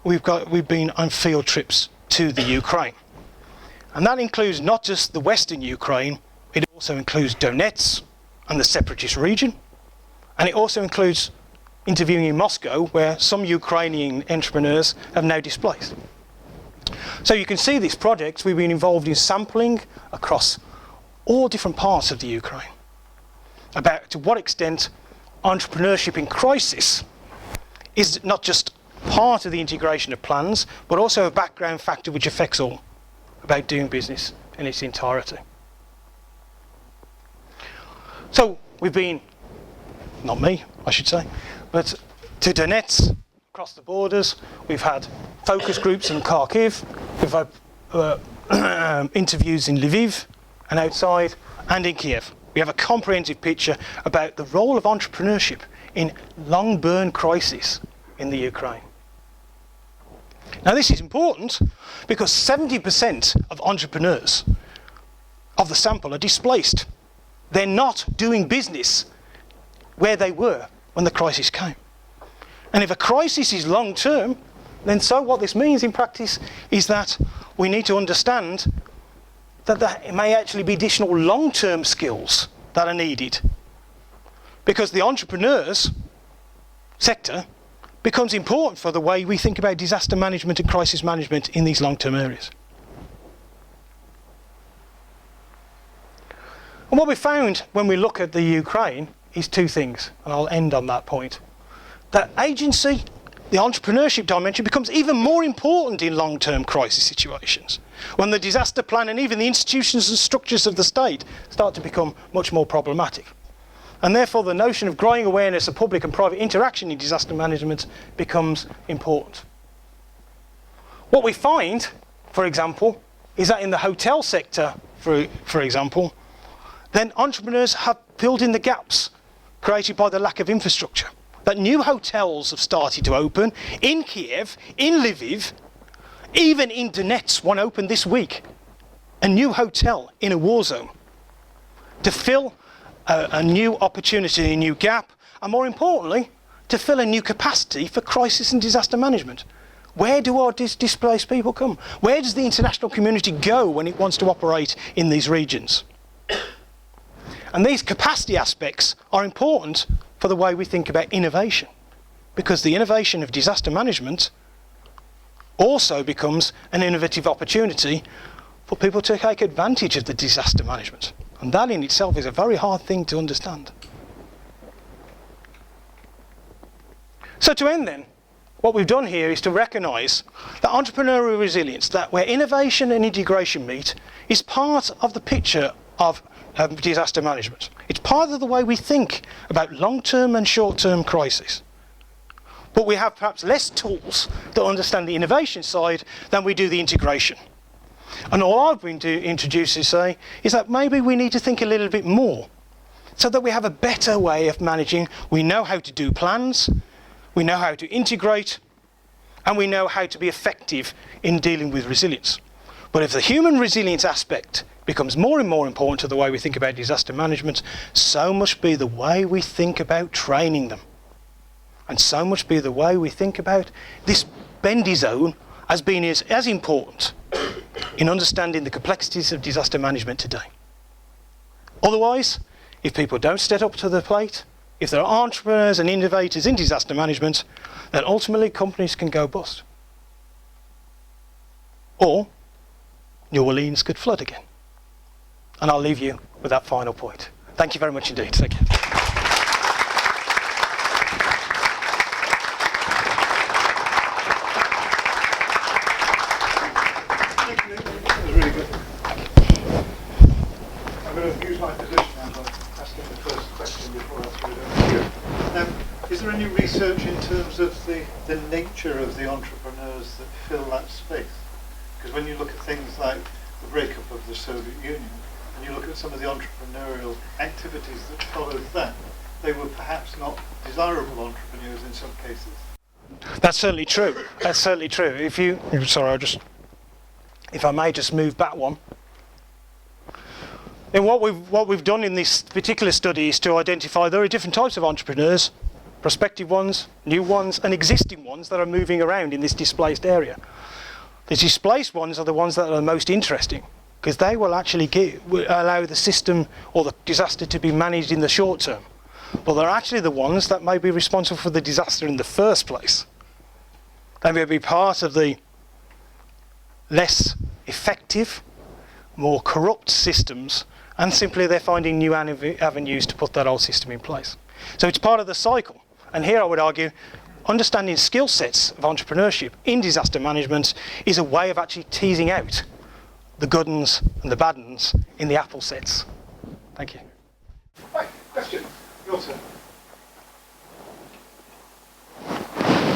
We've been on field trips to the Ukraine. And that includes not just the Western Ukraine, it also includes Donetsk and the separatist region, and it also includes interviewing in Moscow, where some Ukrainian entrepreneurs have now displaced. So you can see these projects, we've been involved in sampling across all different parts of the Ukraine about to what extent entrepreneurship in crisis is not just part of the integration of plans, but also a background factor which affects all about doing business in its entirety. So we've been, not me, I should say, but to Donetsk, across the borders. We've had focus groups in Kharkiv. We've had interviews in Lviv and outside, and in Kiev. We have a comprehensive picture about the role of entrepreneurship in long burn crisis in the Ukraine. Now this is important because 70% of entrepreneurs of the sample are displaced. They're not doing business where they were when the crisis came. And if a crisis is long term, then so what this means in practice is that we need to understand that there may actually be additional long-term skills that are needed. Because the entrepreneurs sector becomes important for the way we think about disaster management and crisis management in these long-term areas. And what we found when we look at the Ukraine is two things, and I'll end on that point. That agency, the entrepreneurship dimension, becomes even more important in long-term crisis situations, when the disaster plan and even the institutions and structures of the state start to become much more problematic. And therefore the notion of growing awareness of public and private interaction in disaster management becomes important. What we find, for example, is that in the hotel sector, for example, then entrepreneurs have filled in the gaps created by the lack of infrastructure. That new hotels have started to open in Kiev, in Lviv, even in Donetsk. One opened this week, a new hotel in a war zone to fill a new opportunity, a new gap, and more importantly, to fill a new capacity for crisis and disaster management. Where do our displaced people come? Where does the international community go when it wants to operate in these regions? And these capacity aspects are important for the way we think about innovation, because the innovation of disaster management also becomes an innovative opportunity for people to take advantage of the disaster management. And that in itself is a very hard thing to understand. So to end then, what we've done here is to recognise that entrepreneurial resilience, that where innovation and integration meet, is part of the picture of disaster management. It's part of the way we think about long-term and short-term crises. But we have perhaps less tools to understand the innovation side than we do the integration. And all I've been introduced to say is that maybe we need to think a little bit more so that we have a better way of managing. We know how to do plans, we know how to integrate, and we know how to be effective in dealing with resilience. But if the human resilience aspect becomes more and more important to the way we think about disaster management, so must be the way we think about training them. And so must be the way we think about this bendy zone as being as important in understanding the complexities of disaster management today. Otherwise, if people don't step up to the plate, if there are entrepreneurs and innovators in disaster management, then ultimately companies can go bust. Or New Orleans could flood again. And I'll leave you with that final point. Thank you very much indeed. Thank you. That was really good. I'm going to use my position and I'm asking the first question before I throw it over to you. Is there any research in terms of the nature of the entrepreneurs that fill that space? Because when you look at things like the breakup of the Soviet Union, and you look at some of the entrepreneurial activities that followed that, they were perhaps not desirable entrepreneurs in some cases. That's certainly true. That's certainly true. If I may just move back one. And what we've done in this particular study is to identify there are different types of entrepreneurs, prospective ones, new ones, and existing ones that are moving around in this displaced area. The displaced ones are the ones that are the most interesting, because they will actually allow the system or the disaster to be managed in the short term. But they're actually the ones that may be responsible for the disaster in the first place. They may be part of the less effective, more corrupt systems, and simply they're finding new avenues to put that old system in place. So it's part of the cycle. And here I would argue understanding skill sets of entrepreneurship in disaster management is a way of actually teasing out the good uns and the bad uns in the apple sets. Thank you. Right, question. Your turn.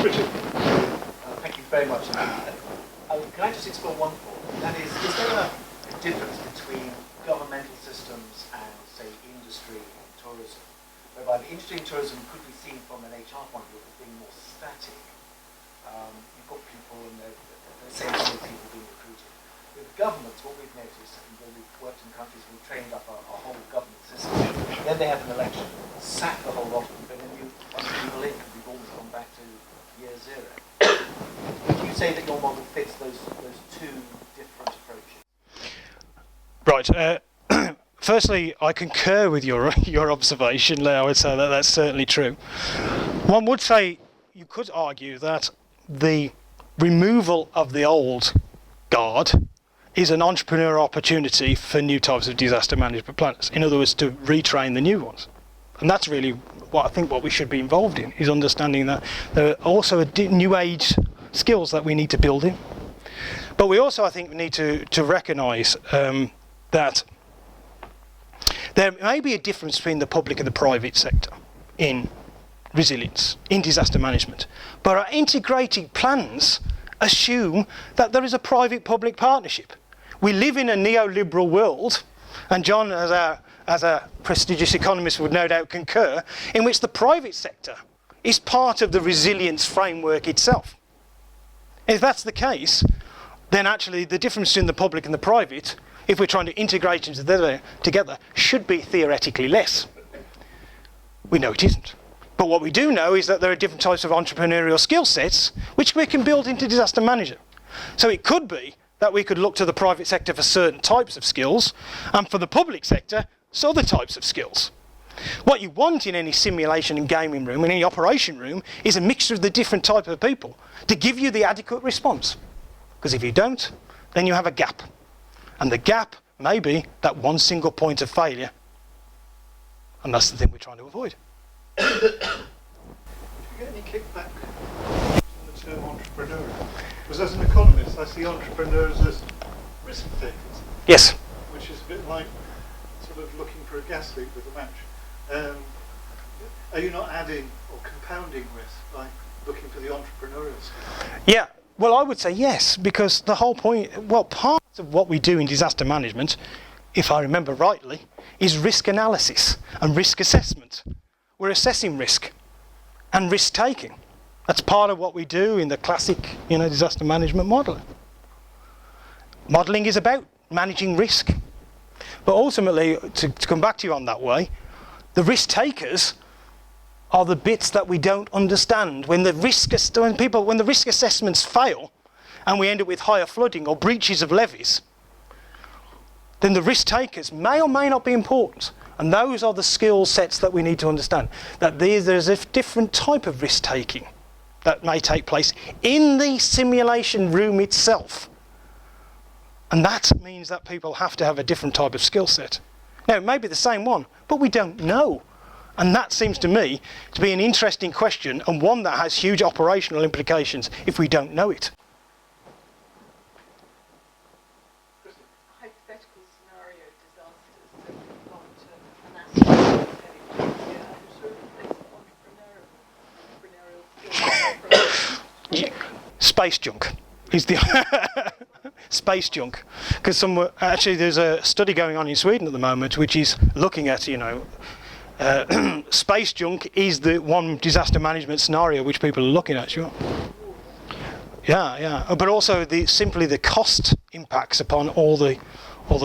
Richard. Thank you very much. Can I just explore one thought? That is there a difference between governmental systems and, say, industry and tourism, whereby the industry and tourism could be seen from an HR point of view as being more static? You've got people and they're the same sort of people being recruited. With governments, what we've noticed, and when we've worked in countries, we've trained up a whole government system. Then they have an election, sack the whole lot of them, bring a new bunch of people in, and we've almost gone back to year zero. Would you say that your model fits those two different approaches? Right. Firstly, I concur with your observation. I would say that that's certainly true. One would say, you could argue that the removal of the old guard is an entrepreneurial opportunity for new types of disaster management planners. In other words, to retrain the new ones. And that's really what we should be involved in, is understanding that there are also new age skills that we need to build in. But we also, I think, need to recognise that there may be a difference between the public and the private sector in resilience, in disaster management. But our integrated plans assume that there is a private-public partnership. We live in a neoliberal world, and John, as a prestigious economist, would no doubt concur, in which the private sector is part of the resilience framework itself. If that's the case, then actually the difference between the public and the private, if we're trying to integrate them together, should be theoretically less. We know it isn't. But what we do know is that there are different types of entrepreneurial skill sets which we can build into disaster management. So it could be that we could look to the private sector for certain types of skills, and for the public sector, other types of skills. What you want in any simulation and gaming room, in any operation room, is a mixture of the different type of people to give you the adequate response. Because if you don't, then you have a gap. And the gap may be that one single point of failure. And that's the thing we're trying to avoid. Do you get any kickback from the term entrepreneurial? Because as an economist, I see entrepreneurs as risk takers. Yes. Which is a bit like sort of looking for a gas leak with a match. Are you not adding or compounding risk by looking for the entrepreneurial skill? Yeah. Well, I would say yes, because the whole point, part of what we do in disaster management, if I remember rightly, is risk analysis and risk assessment. We're assessing risk and risk taking. That's part of what we do in the classic, disaster management modelling. Modelling is about managing risk. But ultimately, to come back to you on that way, the risk takers are the bits that we don't understand. When the risk assessments fail and we end up with higher flooding or breaches of levees, then the risk takers may or may not be important. And those are the skill sets that we need to understand. That there's a different type of risk taking that may take place in the simulation room itself. And that means that people have to have a different type of skill set. Now, it may be the same one, but we don't know. And that seems to me to be an interesting question, and one that has huge operational implications if we don't know it. Hypothetical scenario disasters that we've got an aspect Yeah, space junk is the space junk, because actually there's a study going on in Sweden at the moment which is looking at space junk is the one disaster management scenario which people are looking at. Sure. Yeah, but also simply the cost impacts upon all the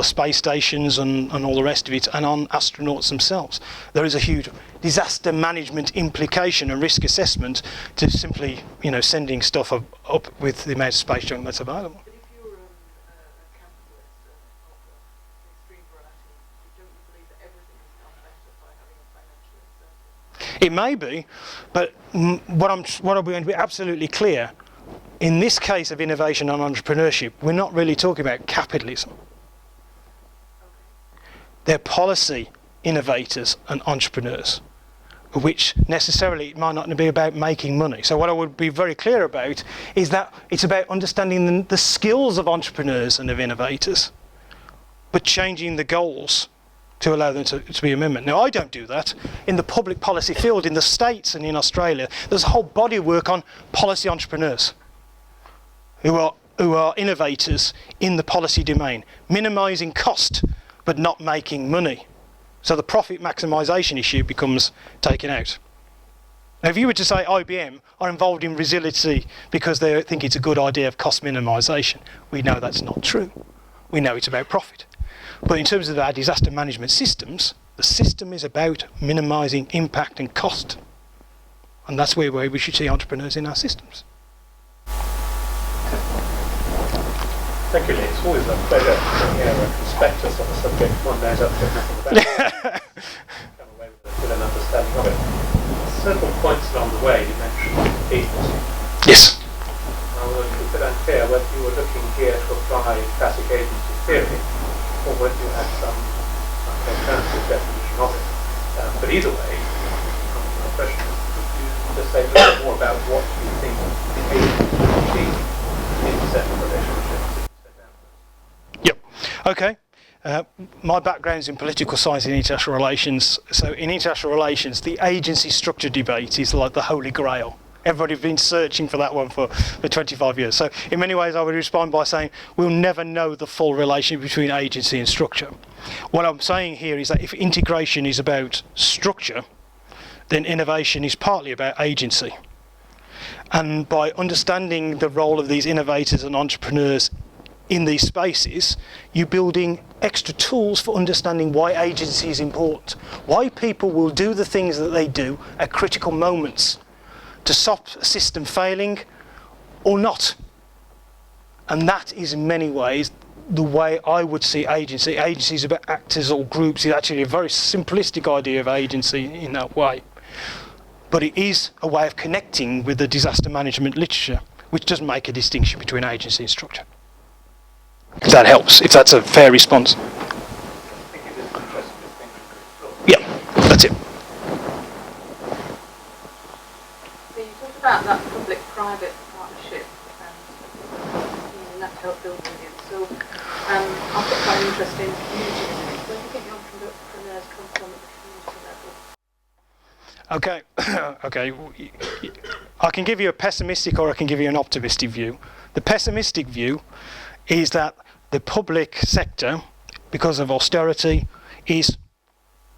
space stations and all the rest of it, and on astronauts themselves. There is a huge disaster management implication and risk assessment to simply, sending stuff up with the amount of space junk that's available. But if you're a capitalist of the extreme variety, don't you believe that everything is done better by having a financial incentive? It may be, but what I'm going to be absolutely clear, in this case of innovation and entrepreneurship, we're not really talking about capitalism. They're policy innovators and entrepreneurs. which necessarily it might not be about making money. So what I would be very clear about is that it's about understanding the skills of entrepreneurs and of innovators, but changing the goals to allow them to be a member. Now, I don't do that. In the public policy field, in the States and in Australia, there's a whole body of work on policy entrepreneurs who are innovators in the policy domain, minimising cost but not making money. So the profit maximisation issue becomes taken out. Now, if you were to say IBM are involved in resiliency because they think it's a good idea of cost minimisation, we know that's not true. We know it's about profit. But in terms of our disaster management systems, the system is about minimising impact and cost. And that's where we should see entrepreneurs in our systems. Thank you, Lee. It's always a pleasure to hear a prospectus on a subject one knows absolutely nothing about. Come away with an understanding of it. Several points along the way you mentioned agency. Yes. I was a bit unclear whether you were looking here to apply classic agency theory or whether you had some alternative definition of it. But either way, my question is, could you just say a little bit more about what you think agency should be in certain relationships? Yep. Okay. My background's in political science and international relations. So in international relations, the agency structure debate is like the holy grail. Everybody's been searching for that one for 25 years. So in many ways, I would respond by saying we'll never know the full relation between agency and structure. What I'm saying here is that if integration is about structure, then innovation is partly about agency. And by understanding the role of these innovators and entrepreneurs in these spaces, you're building extra tools for understanding why agency is important, why people will do the things that they do at critical moments to stop a system failing or not. And that is in many ways the way I would see agency. Agency is about actors or groups. It's actually a very simplistic idea of agency in that way. But it is a way of connecting with the disaster management literature, which doesn't make a distinction between agency and structure. If that helps, if that's a fair response. Yeah, that's it. So you talked about that public-private partnership and using that to help build resilience. So I've got quite an interest in community resilience. Where do you think the entrepreneurs come from at the community level? Okay. I can give you a pessimistic or I can give you an optimistic view. The pessimistic view is that the public sector, because of austerity, is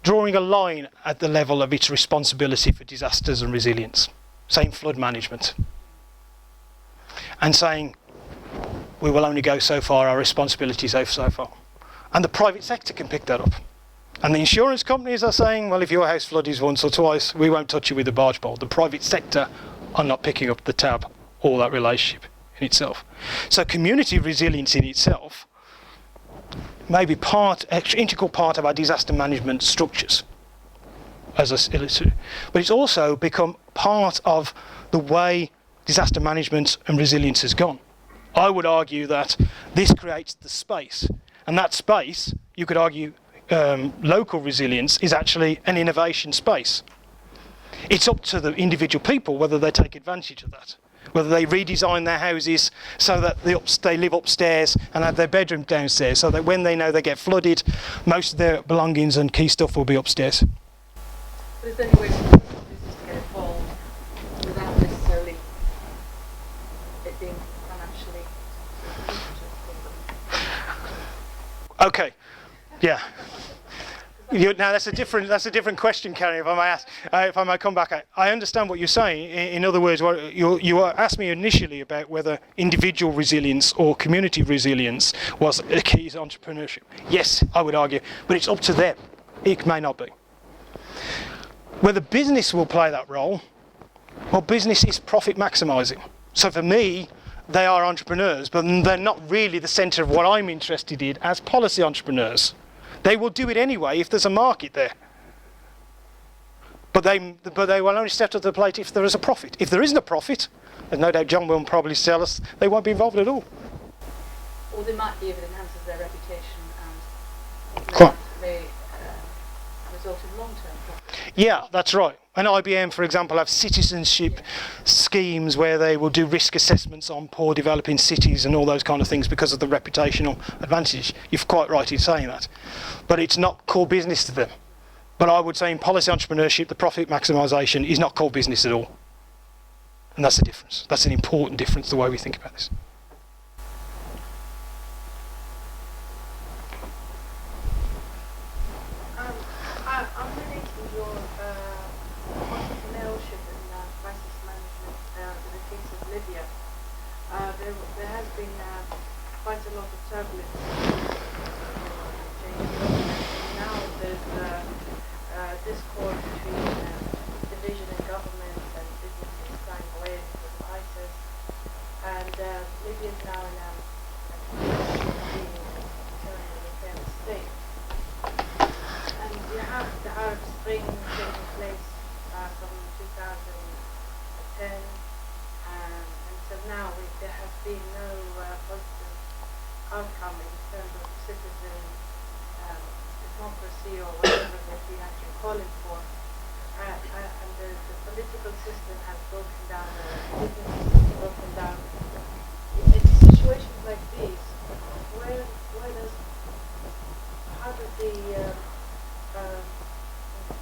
drawing a line at the level of its responsibility for disasters and resilience, saying flood management, and saying we will only go so far, our responsibility is so far. And the private sector can pick that up. And the insurance companies are saying, well, if your house flooded once or twice, we won't touch you with a barge pole. The private sector are not picking up the tab or that relationship in itself. So community resilience in itself may be integral part of our disaster management structures, as I illustrated. But it's also become part of the way disaster management and resilience has gone. I would argue that this creates the space, and that space, you could argue, local resilience is actually an innovation space. It's up to the individual people whether they take advantage of that, whether they redesign their houses so that they live upstairs and have their bedroom downstairs, so that when they know they get flooded, most of their belongings and key stuff will be upstairs. But is there any way for business to get involved without necessarily it being financially lucrative? Okay, yeah. Now that's a different question, Karen. If I may ask, if I might come back, I understand what you're saying. In other words, what you asked me initially about whether individual resilience or community resilience was a key to entrepreneurship. Yes, I would argue, but it's up to them. It may not be. Whether business will play that role, well, business is profit maximising. So for me, they are entrepreneurs, but they're not really the centre of what I'm interested in as policy entrepreneurs. They will do it anyway if there's a market there. But they will only step to the plate if there is a profit. If there isn't a profit, and no doubt John will probably tell us, they won't be involved at all. Or they might be if it enhances their reputation and Quite. may result in long-term profit. Yeah, that's right. And IBM, for example, have citizenship schemes where they will do risk assessments on poor developing cities and all those kind of things because of the reputational advantage. You're quite right in saying that. But it's not core business to them. But I would say in policy entrepreneurship, the profit maximisation is not core business at all. And that's the difference. That's an important difference, the way we think about this. I'm relating your entrepreneurship and crisis management to the case of Libya. There has been quite a lot of turbulence change in government. Now there's discord between division in government and businesses flying away because of ISIS. And Libya is now in a failed state. And you have the Arab Spring taking place from 2010, and so now there has been no positive outcome in terms of citizen democracy or whatever that we actually call it for. And the political system has broken down, the business system has broken down. In situations like these, how does the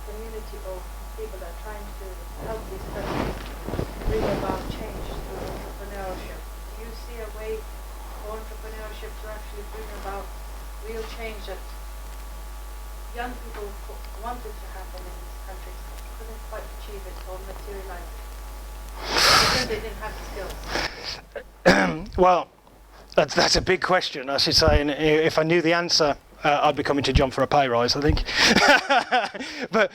community of people that are trying to help these countries bring about change through entrepreneurship? Do you see a way for entrepreneurship to actually bring about real change that young people wanted to happen in these countries, couldn't quite achieve it or materialize it because they didn't have the skills? Well, that's a big question, I should say, and if I knew the answer, I'd be coming to John for a pay rise, I think. but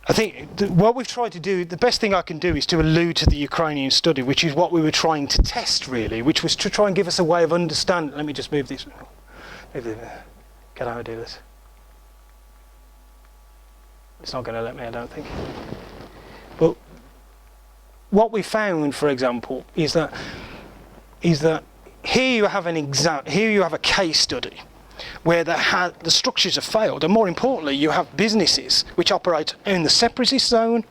I think what we've tried to do, the best thing I can do is to allude to the Ukrainian study, which is what we were trying to test, really, which was to try and give us a way of understanding. Let me just move this. Can I do this? It's not going to let me, I don't think. But what we found, for example, is that here you have a case study where the structures have failed, and more importantly, you have businesses which operate in the separatist zone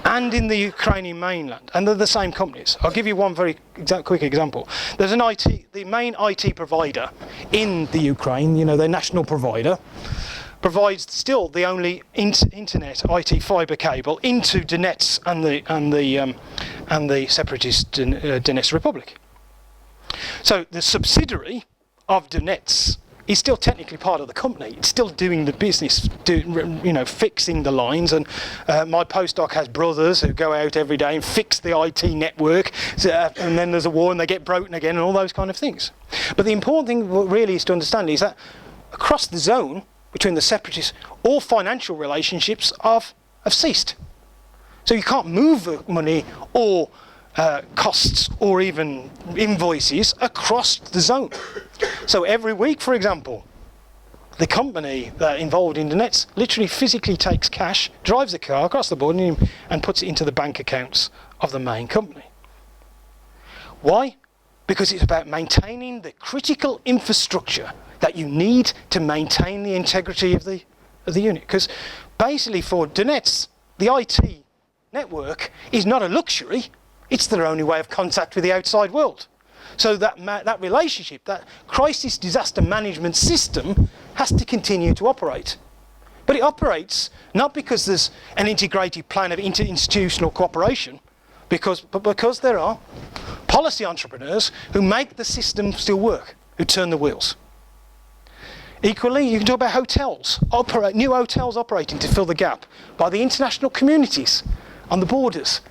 and in the Ukrainian mainland, and they're the same companies. I'll give you one very quick example. There's the main IT provider in the Ukraine, their national provider, provides still the only internet IT fibre cable into Donetsk and the separatist Donetsk Republic. So the subsidiary of Donetsk is still technically part of the company. It's still doing the business, fixing the lines. And my postdoc has brothers who go out every day and fix the IT network. And then there's a war and they get broken again and all those kind of things. But the important thing really is to understand is that across the zone between the separatists, all financial relationships have ceased. So you can't move money or costs or even invoices across the zone. So every week, for example, the company that involved in Donetsk literally physically takes cash, drives a car across the border and puts it into the bank accounts of the main company. Why? Because it's about maintaining the critical infrastructure that you need to maintain the integrity of the unit. Because basically for Donetsk, the IT network is not a luxury, it's their only way of contact with the outside world. So that relationship, that crisis disaster management system has to continue to operate. But it operates not because there's an integrated plan of interinstitutional cooperation, but because there are policy entrepreneurs who make the system still work, who turn the wheels. Equally, you can talk about hotels, new hotels operating to fill the gap by the international communities on the borders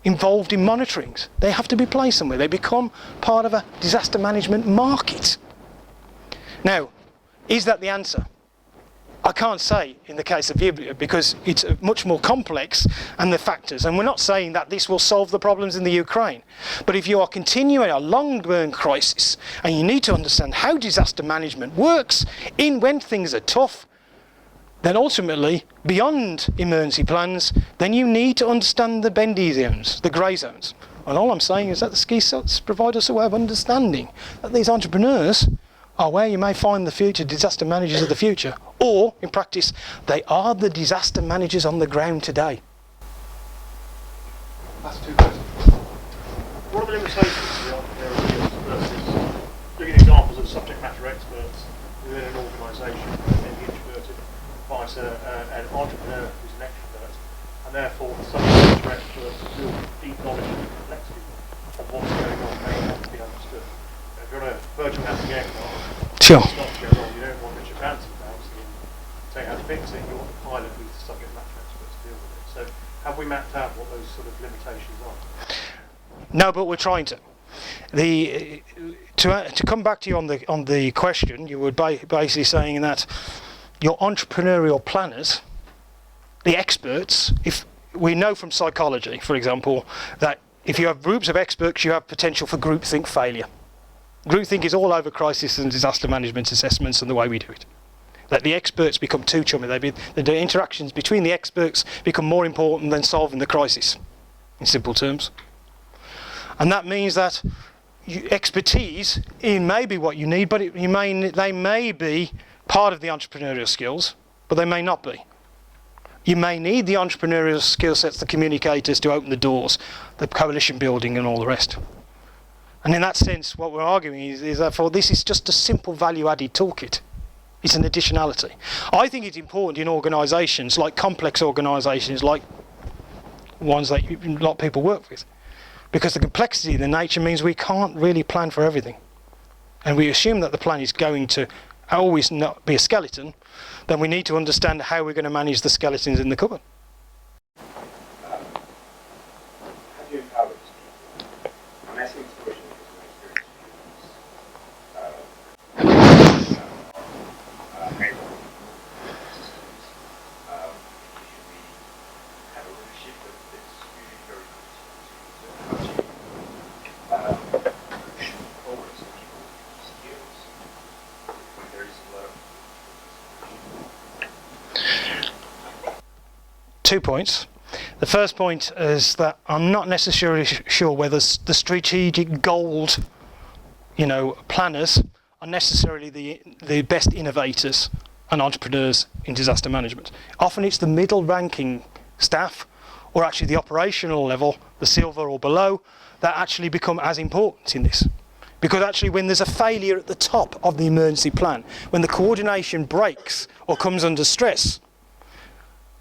involved in monitoring. They have to be placed somewhere. They become part of a disaster management market. Now, is that the answer? I can't say in the case of Libya because it's much more complex and the factors, and we're not saying that this will solve the problems in the Ukraine. But if you are continuing a long-burn crisis and you need to understand how disaster management works when things are tough, then ultimately, beyond emergency plans, then you need to understand the bendy zones, the grey zones. And all I'm saying is that the ski sets provide us a way of understanding that these entrepreneurs are where you may find the future disaster managers of the future, Or, in practice, they are the disaster managers on the ground today. That's two questions. What are the limitations of the entrepreneurial skills versus looking at examples of subject matter experts within an organisation, maybe introverted, vice an entrepreneur who's an extrovert, and therefore the subject matter experts with deep knowledge of the complexity of what's going on may have to be understood. If you're on a Virgin Atlantic aircraft, Sure. it's not to go wrong, you don't want Richard Branson bouncing in, saying how to fix it, you want the pilot who's the subject matter expert to deal with it. So have we mapped out what those sort of limitations are? No, but we're trying to. To come back to you on the question, you were basically saying that your entrepreneurial planners, the experts, if we know from psychology, for example, that if you have groups of experts, you have potential for groupthink failure. Groupthink is all over crisis and disaster management assessments and the way we do it. That the experts become too chummy. The interactions between the experts become more important than solving the crisis, in simple terms. And that means that expertise, it may be what you need, but they may be part of the entrepreneurial skills, but they may not be. You may need the entrepreneurial skill sets, the communicators to open the doors, the coalition building and all the rest. And in that sense, what we're arguing is therefore this is just a simple value-added toolkit. It's an additionality. I think it's important in organisations, like complex organisations, like ones that a lot of people work with, because the complexity of the nature means we can't really plan for everything. And we assume that the plan is going to always not be a skeleton, then we need to understand how we're going to manage the skeletons in the cupboard. How do you empower these people? I'm asking this question because my experience students able systems usually have a leadership that's usually very push forward some people's skills when there is a lot of 2 points. The first point is that I'm not necessarily sure whether the strategic gold, planners are necessarily the best innovators and entrepreneurs in disaster management. Often it's the middle ranking staff, or actually the operational level, the silver or below, that actually become as important in this. Because actually when there's a failure at the top of the emergency plan, when the coordination breaks or comes under stress,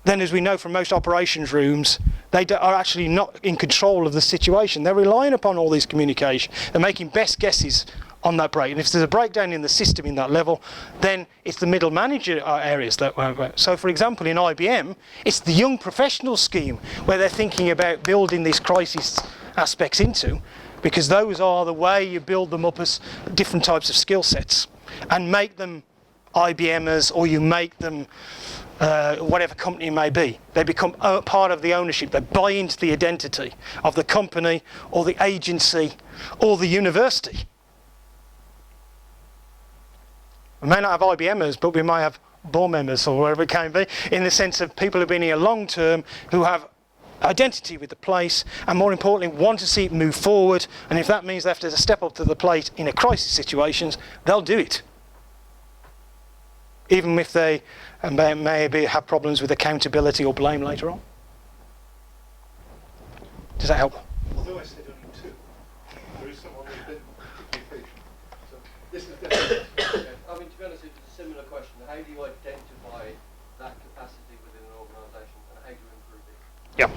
then as we know from most operations rooms, they are actually not in control of the situation. They're relying upon all these communication. They're making best guesses on that break. And if there's a breakdown in the system in that level, then it's the middle manager areas that so for example in IBM, it's the young professional scheme where they're thinking about building these crisis aspects into, because those are the way you build them up as different types of skill sets and make them IBMers, or you make them whatever company it may be. They become part of the ownership. They buy into the identity of the company or the agency or the university. We may not have IBMers, but we might have board members or whatever it can be, in the sense of people who've been here long term, who have identity with the place, and more importantly want to see it move forward, and if that means they have to step up to the plate in a crisis situations, they'll do it. Even if they maybe have problems with accountability or blame later on. Does that help? Although I said only two, there is someone who's been particularly patient. So this is definitely. I mean, to be honest, it's a similar question. How do you identify that capacity within an organisation, and how do you improve it? Yeah,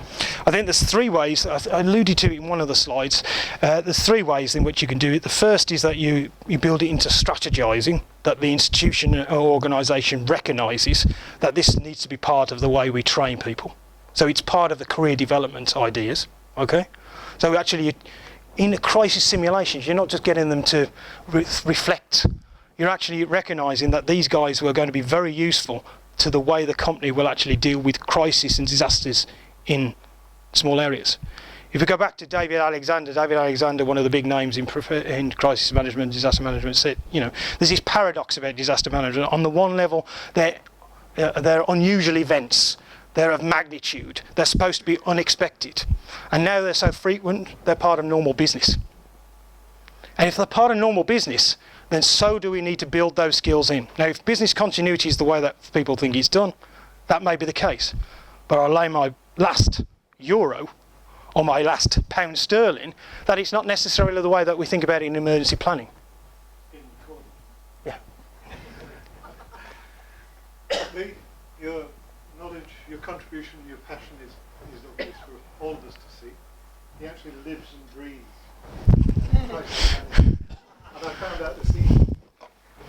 I think there's three ways. I alluded to it in one of the slides. There's three ways in which you can do it. The first is that you build it into strategizing, that the institution or organisation recognises that this needs to be part of the way we train people. So it's part of the career development ideas, okay? So actually, in the crisis simulations, you're not just getting them to reflect. You're actually recognising that these guys were going to be very useful to the way the company will actually deal with crisis and disasters in small areas. If we go back to David Alexander, one of the big names in crisis management, disaster management, said, there's this paradox about disaster management. On the one level, they're unusual events. They're of magnitude. They're supposed to be unexpected. And now they're so frequent, they're part of normal business. And if they're part of normal business, then so do we need to build those skills in. Now, if business continuity is the way that people think it's done, that may be the case. But I'll lay my last euro or my last pound sterling that it's not necessarily the way that we think about it in emergency planning. Yeah. Lee, your knowledge, your contribution, your passion is obvious for all of us to see. He actually lives and breathes. And I found out this evening,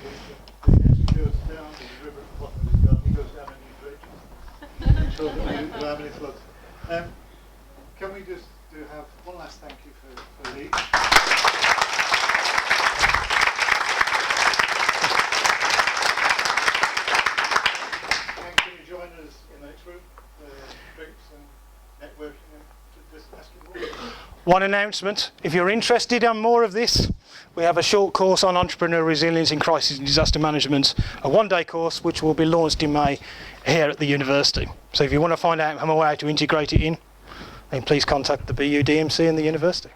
he actually goes down to the river at the bottom of his garden. He goes down and he dredges. So that we don't have any floods. Can we just have one last thank you for Lee? And can you join us in the next room? Drinks and networking and just ask you more. One announcement, if you're interested in more of this, we have a short course on entrepreneurial resilience in crisis and disaster management, a one-day course which will be launched in May here at the university. So if you want to find out more how to integrate it in, then please contact the BU DMC and the university.